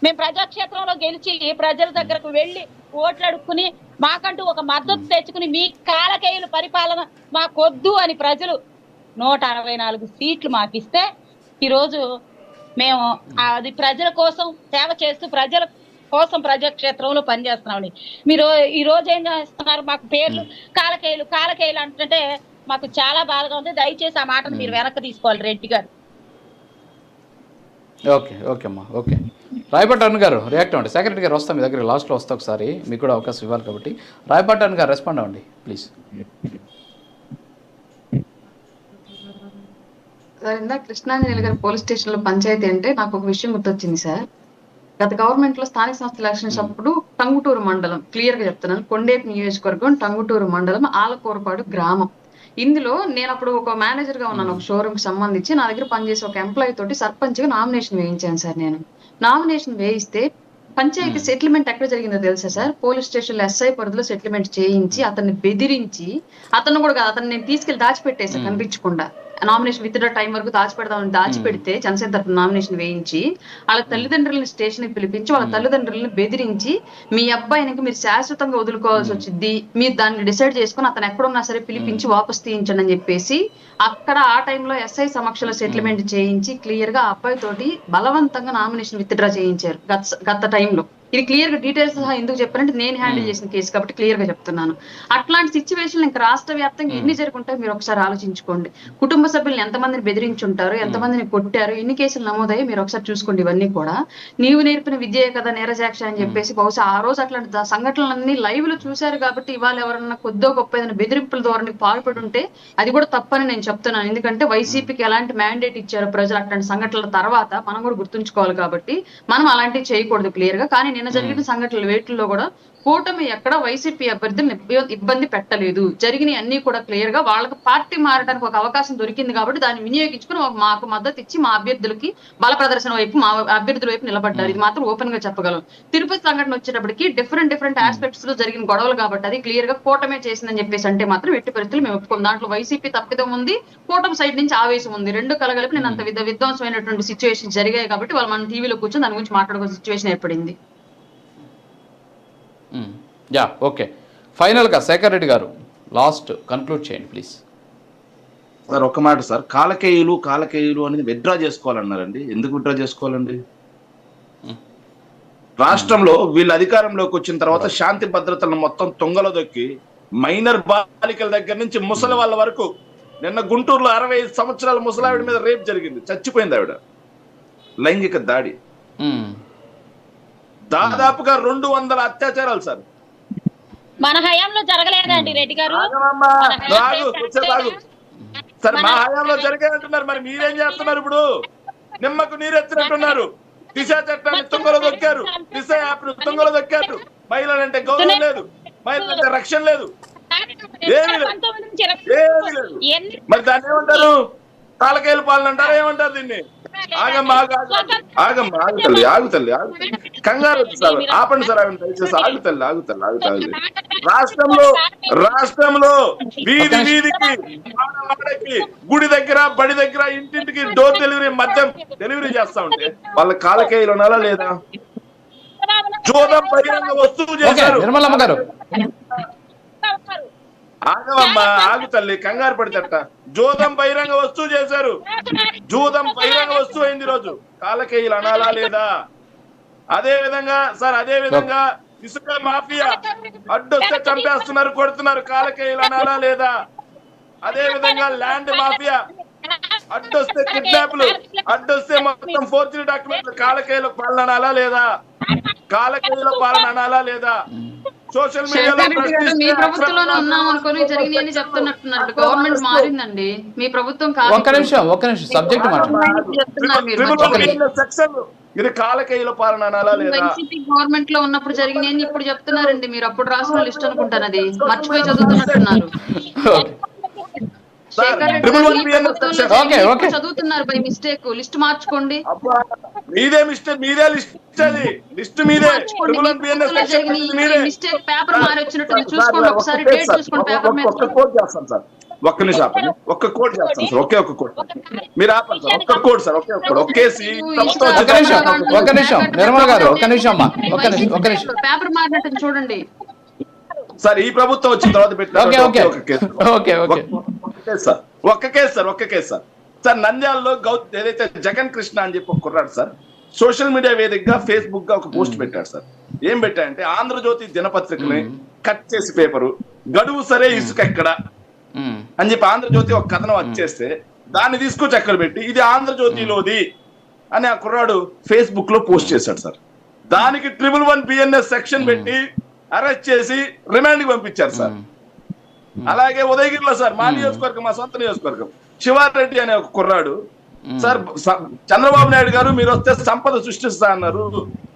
మేము ప్రజాక్షేత్రంలో గెలిచి ప్రజల దగ్గరకు వెళ్ళి ఓట్లు అడుక్కుని మాకంటూ ఒక మద్దతు తెచ్చుకుని మీ కాలకేయుల పరిపాలన మాకొద్దు అని ప్రజలు 164 సీట్లు మాకిస్తే ఈరోజు మేము అది ప్రజల కోసం సేవ చేస్తూ ప్రజల కోసం ప్రజాక్షేత్రంలో పనిచేస్తున్నామని. మీరు ఈ రోజు ఏం చేస్తున్నారు? మాకు పేర్లు కాలకేయులు అంటే మాకు చాలా బాధగా ఉంది. దయచేసి ఆ మాటను మీరు వెనక్కి తీసుకోవాలి రెడ్డి గారు. ఓకే అమ్మా, ఓకే. రాయపాటి అరుణ్ గారు రియాక్ట్ అవ్వండి. సెక్రటరీ గారు వస్తాం మీ దగ్గర, లాస్ట్లో వస్తా ఒకసారి, మీకు కూడా అవకాశం ఇవ్వాలి కాబట్టి. రాయపాటి అరుణ్ గారు రెస్పాండ్ అవ్వండి ప్లీజ్. సార్, ఇందాక కృష్ణాంజనేయులు గారి పోలీస్ స్టేషన్ లో పంచాయతీ అంటే నాకు ఒక విషయం గుర్తొచ్చింది సార్. గత గవర్నమెంట్ లో స్థానిక సంస్థల ఎలక్షన్స్ అప్పుడు టంగుటూరు మండలం, క్లియర్ గా చెప్తున్నాను, కొండేపు నియోజకవర్గం టంగుటూరు మండలం ఆలకూరపాడు గ్రామం. ఇందులో నేను అప్పుడు ఒక మేనేజర్ గా ఉన్నాను, ఒక షోరూమ్ కి సంబంధించి. నా దగ్గర పనిచేసే ఒక ఎంప్లాయీ తోటి సర్పంచ్ గా నామినేషన్ వేయించాను సార్. నేను నామినేషన్ వేయిస్తే పంచాయతీ సెటిల్మెంట్ ఎక్కడ జరిగిందో తెలుసా సార్? పోలీస్ స్టేషన్ లో ఎస్ఐ పరిధిలో సెటిల్మెంట్ చేయించి అతన్ని బెదిరించి, అతను కూడా కాదు, అతన్ని నేను తీసుకెళ్లి దాచిపెట్టేసా కనిపించకుండా. నామినేషన్ విత్ డ్రా టైం వరకు దాచిపెడదామని దాచిపెడితే జనసేన తరఫున నామినేషన్ వేయించి వాళ్ళ తల్లిదండ్రులని స్టేషన్ కి పిలిపించి వాళ్ళ తల్లిదండ్రులను బెదిరించి మీ అబ్బాయినికి మీరు శాశ్వతంగా వదులుకోవాల్సి వచ్చింది, మీరు దాన్ని డిసైడ్ చేసుకుని అతను ఎక్కడున్నా సరే పిలిపించి వాపస్ తీయించండి అని చెప్పేసి అక్కడ ఆ టైంలో ఎస్ఐ సమక్షంలో సెటిల్మెంట్ చేయించి క్లియర్ గా ఆ అబ్బాయి తోటి బలవంతంగా నామినేషన్ విత్ డ్రా చేయించారు గత టైంలో. ఇది క్లియర్ గా డీటెయిల్స్ సహా ఎందుకు చెప్పారంటే నేను హ్యాండిల్ చేసిన కేసు కాబట్టి క్లియర్ గా చెప్తున్నాను. అట్లాంటి సిచ్యువేషన్ ఇంకా రాష్ట్ర వ్యాప్తంగా ఎన్ని జరుగుంటాయో మీరు ఒకసారి ఆలోచించుకోండి. కుటుంబ సభ్యులను ఎంతమందిని బెదిరించుంటారు, ఎంతమందిని కొట్టారు, ఎన్ని కేసులు నమోదయ్యాయి మీరు ఒకసారి చూసుకోండి. ఇవన్నీ కూడా నీవు నేర్పిన విద్యే కదా నేరజాక్ష అని చెప్పేసి బహుశా ఆ రోజు అట్లాంటి సంఘటనలన్నీ లైవ్ లో చూశారు కాబట్టి ఇవాళ ఎవరన్నా కొద్దో గొప్ప ఏదైనా బెదిరింపుల ద్వారా పాల్పడి ఉంటే అది కూడా తప్పని నేను చెప్తున్నాను. ఎందుకంటే వైసీపీకి ఎలాంటి మ్యాండేట్ ఇచ్చారు ప్రజలు అట్లాంటి సంఘటనల తర్వాత మనం కూడా గుర్తుంచుకోవాలి కాబట్టి మనం అలాంటివి చేయకూడదు క్లియర్ గా. కానీ నిన్న జరిగిన సంఘటనల వేట్లలో కూడా కూటమి ఎక్కడ వైసీపీ అభ్యర్థులను ఇబ్బంది పెట్టలేదు. జరిగినవి అన్ని కూడా క్లియర్ గా వాళ్ళకి పార్టీ మారడానికి ఒక అవకాశం దొరికింది కాబట్టి దాన్ని వినియోగించుకుని మాకు మద్దతు ఇచ్చి మా అభ్యర్థులకి బల ప్రదర్శన వైపు మా అభ్యర్థుల వైపు నిలబడ్డారు. ఇది మాత్రం ఓపెన్ గా చెప్పగలం. తిరుపతి సంఘటన వచ్చేటప్పటికి డిఫరెంట్ ఆస్పెక్ట్స్ లో జరిగిన గొడవలు కాబట్టి అది క్లియర్ గా కూటమే చేసిందని చెప్పేసి అంటే మాత్రం ఎట్టి పరిస్థితులు మేము ఒప్పుకోం. దాంట్లో వైసీపీ తప్పిదం ఉంది, కూటమి సైడ్ నుంచి ఆవేశం ఉంది. రెండు కలగలిపి నేను అంత విధ్వంసమైనటువంటి సిచ్యువేషన్ జరిగాయి కాబట్టి వాళ్ళు మన టీవీలో కూర్చొని దాని గురించి మాట్లాడుకునే సిచ్యువేషన్ ఏర్పడింది. ఓకే, ఫైనల్గా శేఖర్ రెడ్డి గారు లాస్ట్ కన్క్లూడ్ చేయండి ప్లీజ్. సార్ ఒక మాట సార్, కాలకేయులు అనేది విత్డ్రా చేసుకోవాలన్నారండి. ఎందుకు విత్డ్రా చేసుకోవాలండి? రాష్ట్రంలో వీళ్ళ అధికారంలోకి వచ్చిన తర్వాత శాంతి భద్రతలను మొత్తం తొంగలో దొక్కి మైనర్ బాలికల దగ్గర నుంచి ముసలి వాళ్ళ వరకు, నిన్న గుంటూరులో 65 సంవత్సరాల ముసలావిడ మీద రేప్ జరిగింది, చచ్చిపోయింది ఆవిడ, లైంగిక దాడి. దాదాపుగా 200 అత్యాచారాలు సార్ మన హయాంలో జరగలేదండి రెడ్డి గారు. సార్ మా హయాంలో జరిగాయంటున్నారు, మరి మీరేం చేస్తున్నారు? ఇప్పుడు నిమ్మకు నీరెత్తినట్టున్నారు. దిశ చట్టాన్ని తుంగలో దొక్కారు, దిశ యాప్ ను తుంగలో దొక్కారు. మహిళలంటే గౌరవం లేదు, మహిళలంటే రక్షణ లేదు, ఏమీ లేదు. మరి దాన్ని ఏమంటారు? కాలకేయుల పాలన అంటారా? ఏమంటారు దీన్ని? ఆగుతల్లి కంగారు సార్, ఆపండి సార్, దయచేసి ఆగుతల్లి. రాష్ట్రంలో వీధికి వాడకి గుడి దగ్గర బడి దగ్గర ఇంటింటికి డోర్ డెలివరీ మద్యం డెలివరీ చేస్తా ఉంటే వాళ్ళ కాలకేయులు ఉన్నారా లేదా? జోదం బహిరంగ వస్తువు చేశారు. నిర్మలమ్మ గారు ఆగవమ్మా, ఆగు తల్లి, కంగారు పడితేట. జూదం బహిరంగ వస్తువు చేశారు, జూదం బహిరంగ వస్తువు అయింది రోజు. కాలకేయులు అనాలా లేదా? అదే విధంగా ఇసుక మాఫియా అడ్డొస్తే చంపేస్తున్నారు, కొడుతున్నారు. కాలకేయులు అనాలా లేదా? అదే విధంగా ల్యాండ్ మాఫియా అడ్డొస్తే కిడ్నాప్లు, అడ్డొస్తే మొత్తం ఫోర్జరీ డాక్యుమెంట్లు. కాలకేయుల పాలన అనాలా లేదా? కాలకేయుల పాలన అనాలా లేదా? సోషల్ మీడియాలో మీ ప్రభుత్వంలోనే ఉన్నాం అనుకుని జరిగినాయని చెప్తున్నట్టున్నారు. గవర్నమెంట్ మారిందండి, మీ ప్రభుత్వం కాదు. ఒక్క నిమిషం సబ్జెక్ట్ సెక్షన్ ఇది కాలకేయుల పాలన అనాలా లేదా? వైసీపీ గవర్నమెంట్ లో ఉన్నప్పుడు జరిగినాయని ఇప్పుడు చెప్తున్నారండి. మీరు అప్పుడు రాసిన లిస్ట్ అనుకుంటాను, అది మర్చిపోయి చదువుతున్నట్టున్నారు. చదువుతున్నారు బై మిస్టేక్. లిస్ట్ మార్చుకోండి. మీదే మిస్టేక్, మీదే లిస్ట్, అది లిస్ట్ మీదే. మిస్టేక్ పేపర్ మారి వచ్చినట్టు చూసుకోండి ఒకసారి, డేట్ చూసుకోండి పేపర్ మీద. ఒక్క కోడ్ చేస్తాను సార్, ఒక్క నిమిషం ఆపండి. ఒక్క కోడ్ చేస్తాను సార్, ఒకే ఒక్క కోడ్. మీరు ఆపండి సార్, ఒక్క కోడ్ సార్, ఒకే ఒక్క కోడ్. ఒకేసి ఒక్క నిమిషం నిర్మల గారు, ఒక్క నిమిషం అమ్మా, ఒక్క నిమిషం. పేపర్ మారినట్టు చూడండి సార్. ఈ ప్రభుత్వం వచ్చిన తర్వాత పెట్టిన ఒక్క కేసు సార్ నంద్యాలలో ఏదైతే జగన్ కృష్ణ అని చెప్పి ఒక కుర్రాడు సార్ సోషల్ మీడియా వేదికగా ఫేస్బుక్ గా ఒక పోస్ట్ పెట్టాడు సార్. ఏం పెట్టాడంటే ఆంధ్రజ్యోతి దినపత్రికని కట్ చేసి పేపరు గడువు సరే ఇసుక ఎక్కడ అని చెప్పి ఆంధ్రజ్యోతి ఒక కథనం వచ్చేస్తే దాన్ని తీసుకొచ్చి ఎక్కడ పెట్టి ఇది ఆంధ్రజ్యోతిలోది అని ఆ కుర్రాడు ఫేస్బుక్ లో పోస్ట్ చేశాడు సార్. దానికి 111 BNS సెక్షన్ పెట్టి అరెస్ట్ చేసి రిమాండ్ కి పంపించారు సార్. అలాగే ఉదయగిరిలో సార్ మా నియోజకవర్గం, మా సొంత నియోజకవర్గం, శివారెడ్డి అనే ఒక కుర్రాడు సార్ చంద్రబాబు నాయుడు గారు మీరు వస్తే సంపద సృష్టిస్తా అన్నారు,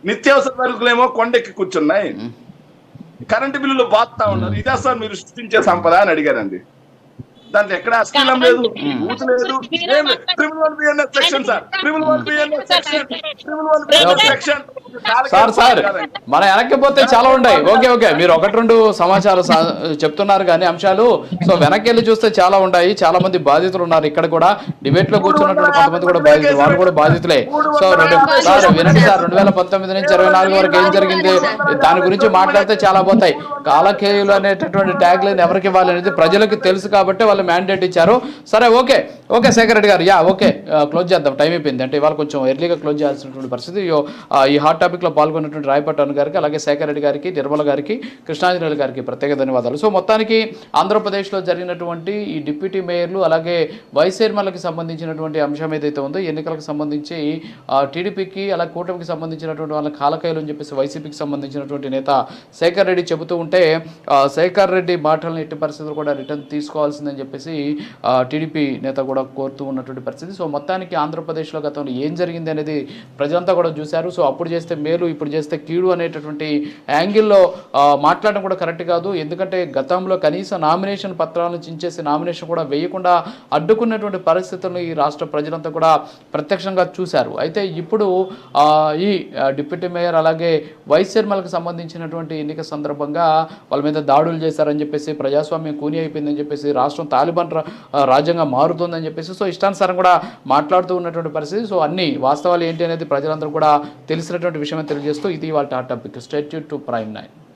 నిత్యావసర సరుకులేమో కొండెక్కి కూర్చున్నాయి, కరెంటు బిల్లులు బాత్తా ఉన్నారు, ఇదే సార్ మీరు సృష్టించే సంపద అని అడిగారండి. దాంట్లో ఎక్కడ అశ్లీలం లేదు, బూత్ లేదు, 111 BNS section sir, 111 BNS section. Sir మన వెనక్కిపోతే చాలా ఉన్నాయి. ఓకే మీరు 1-2 సమాచారం చెప్తున్నారు కానీ అంశాలు. సో వెనక్కి వెళ్ళి చూస్తే చాలా ఉంటాయి. చాలా మంది బాధితులు ఉన్నారు. ఇక్కడ కూడా డిబేట్ లో కూర్చున్నటువంటి కొంతమంది కూడా బాధితులు, వాళ్ళు కూడా బాధితులే. సో సార్ వినండి సార్, 2019 నుంచి 24 వరకు ఏం జరిగింది దాని గురించి మాట్లాడితే చాలా పోతాయి. కాలకేయులు అనేటటువంటి ట్యాగ్ లైన్ ఎవరికి ఇవ్వాలి అనేది ప్రజలకు తెలుసు కాబట్టి వాళ్ళు మ్యాండేట్ ఇచ్చారు. సరే ఓకే శేఖర్ రెడ్డి గారు, క్లోజ్ చేద్దాం, టైం అయిపోయింది. అంటే ఇవాళ కొంచెం ఎర్లీగా క్లోజ్ చేయాల్సినటువంటి పరిస్థితి. ఈ హాట్ టాపిక్ లో పాల్గొన్నటువంటి రాయపాటి అను గారికి, అలాగే శేఖర్ రెడ్డి గారికి, నిర్మల గారికి, కృష్ణాంజలి గారికి ప్రత్యేక ధన్యవాదాలు. సో మొత్తానికి ఆంధ్రప్రదేశ్లో జరిగినటువంటి ఈ డిప్యూటీ మేయర్లు అలాగే వైస్ చైర్మన్లకు సంబంధించినటువంటి అంశం ఏదైతే ఉందో, ఎన్నికలకు సంబంధించి టీడీపీకి అలాగే కూటమికి సంబంధించినటువంటి వాళ్ళ కాలకాయలు అని చెప్పేసి వైసీపీకి సంబంధించినటువంటి నేత శేఖర్ రెడ్డి చెబుతూ ఉంటే శేఖర్ రెడ్డి మాటలను ఎట్టి పరిస్థితులు కూడా రిటర్న్ తీసుకోవాల్సిందని చెప్పేసి టీడీపీ నేత కూడా కోరుతూ ఉన్నటువంటి పరిస్థితి. సో మొత్తానికి ఆంధ్రప్రదేశ్లో గతంలో ఏం జరిగింది అనేది ప్రజలంతా కూడా చూశారు. సో అప్పుడు చేస్తే మేలు, ఇప్పుడు చేస్తే కీడు అనేటటువంటి యాంగిల్లో మాట్లాడడం కూడా కరెక్ట్ కాదు. ఎందుకంటే గతంలో కనీసం నామినేషన్ పత్రాలను చించేసి నామినేషన్ కూడా వేయకుండా అడ్డుకున్నటువంటి పరిస్థితులను ఈ రాష్ట్ర ప్రజలంతా కూడా ప్రత్యక్షంగా చూశారు. అయితే ఇప్పుడు ఈ డిప్యూటీ మేయర్ అలాగే వైస్ చైర్మన్లకు సంబంధించినటువంటి ఎన్నిక సందర్భంగా వాళ్ళ మీద దాడులు చేశారని చెప్పేసి, ప్రజాస్వామ్యం కూని అయిపోయిందని చెప్పేసి, రాష్ట్రం తాలిబాన్ రాజ్యంగా మారుతుందని చెప్పేసి సో ఇష్టానుసారం కూడా మాట్లాడుతూ ఉన్నటువంటి పరిస్థితి. సో అన్ని వాస్తవాలు ఏంటి అనేది ప్రజలందరూ కూడా తెలిసినటువంటి విషయమే తెలియజేస్తూ ఇది వాళ్ళ topic. Stay tuned to prime 9.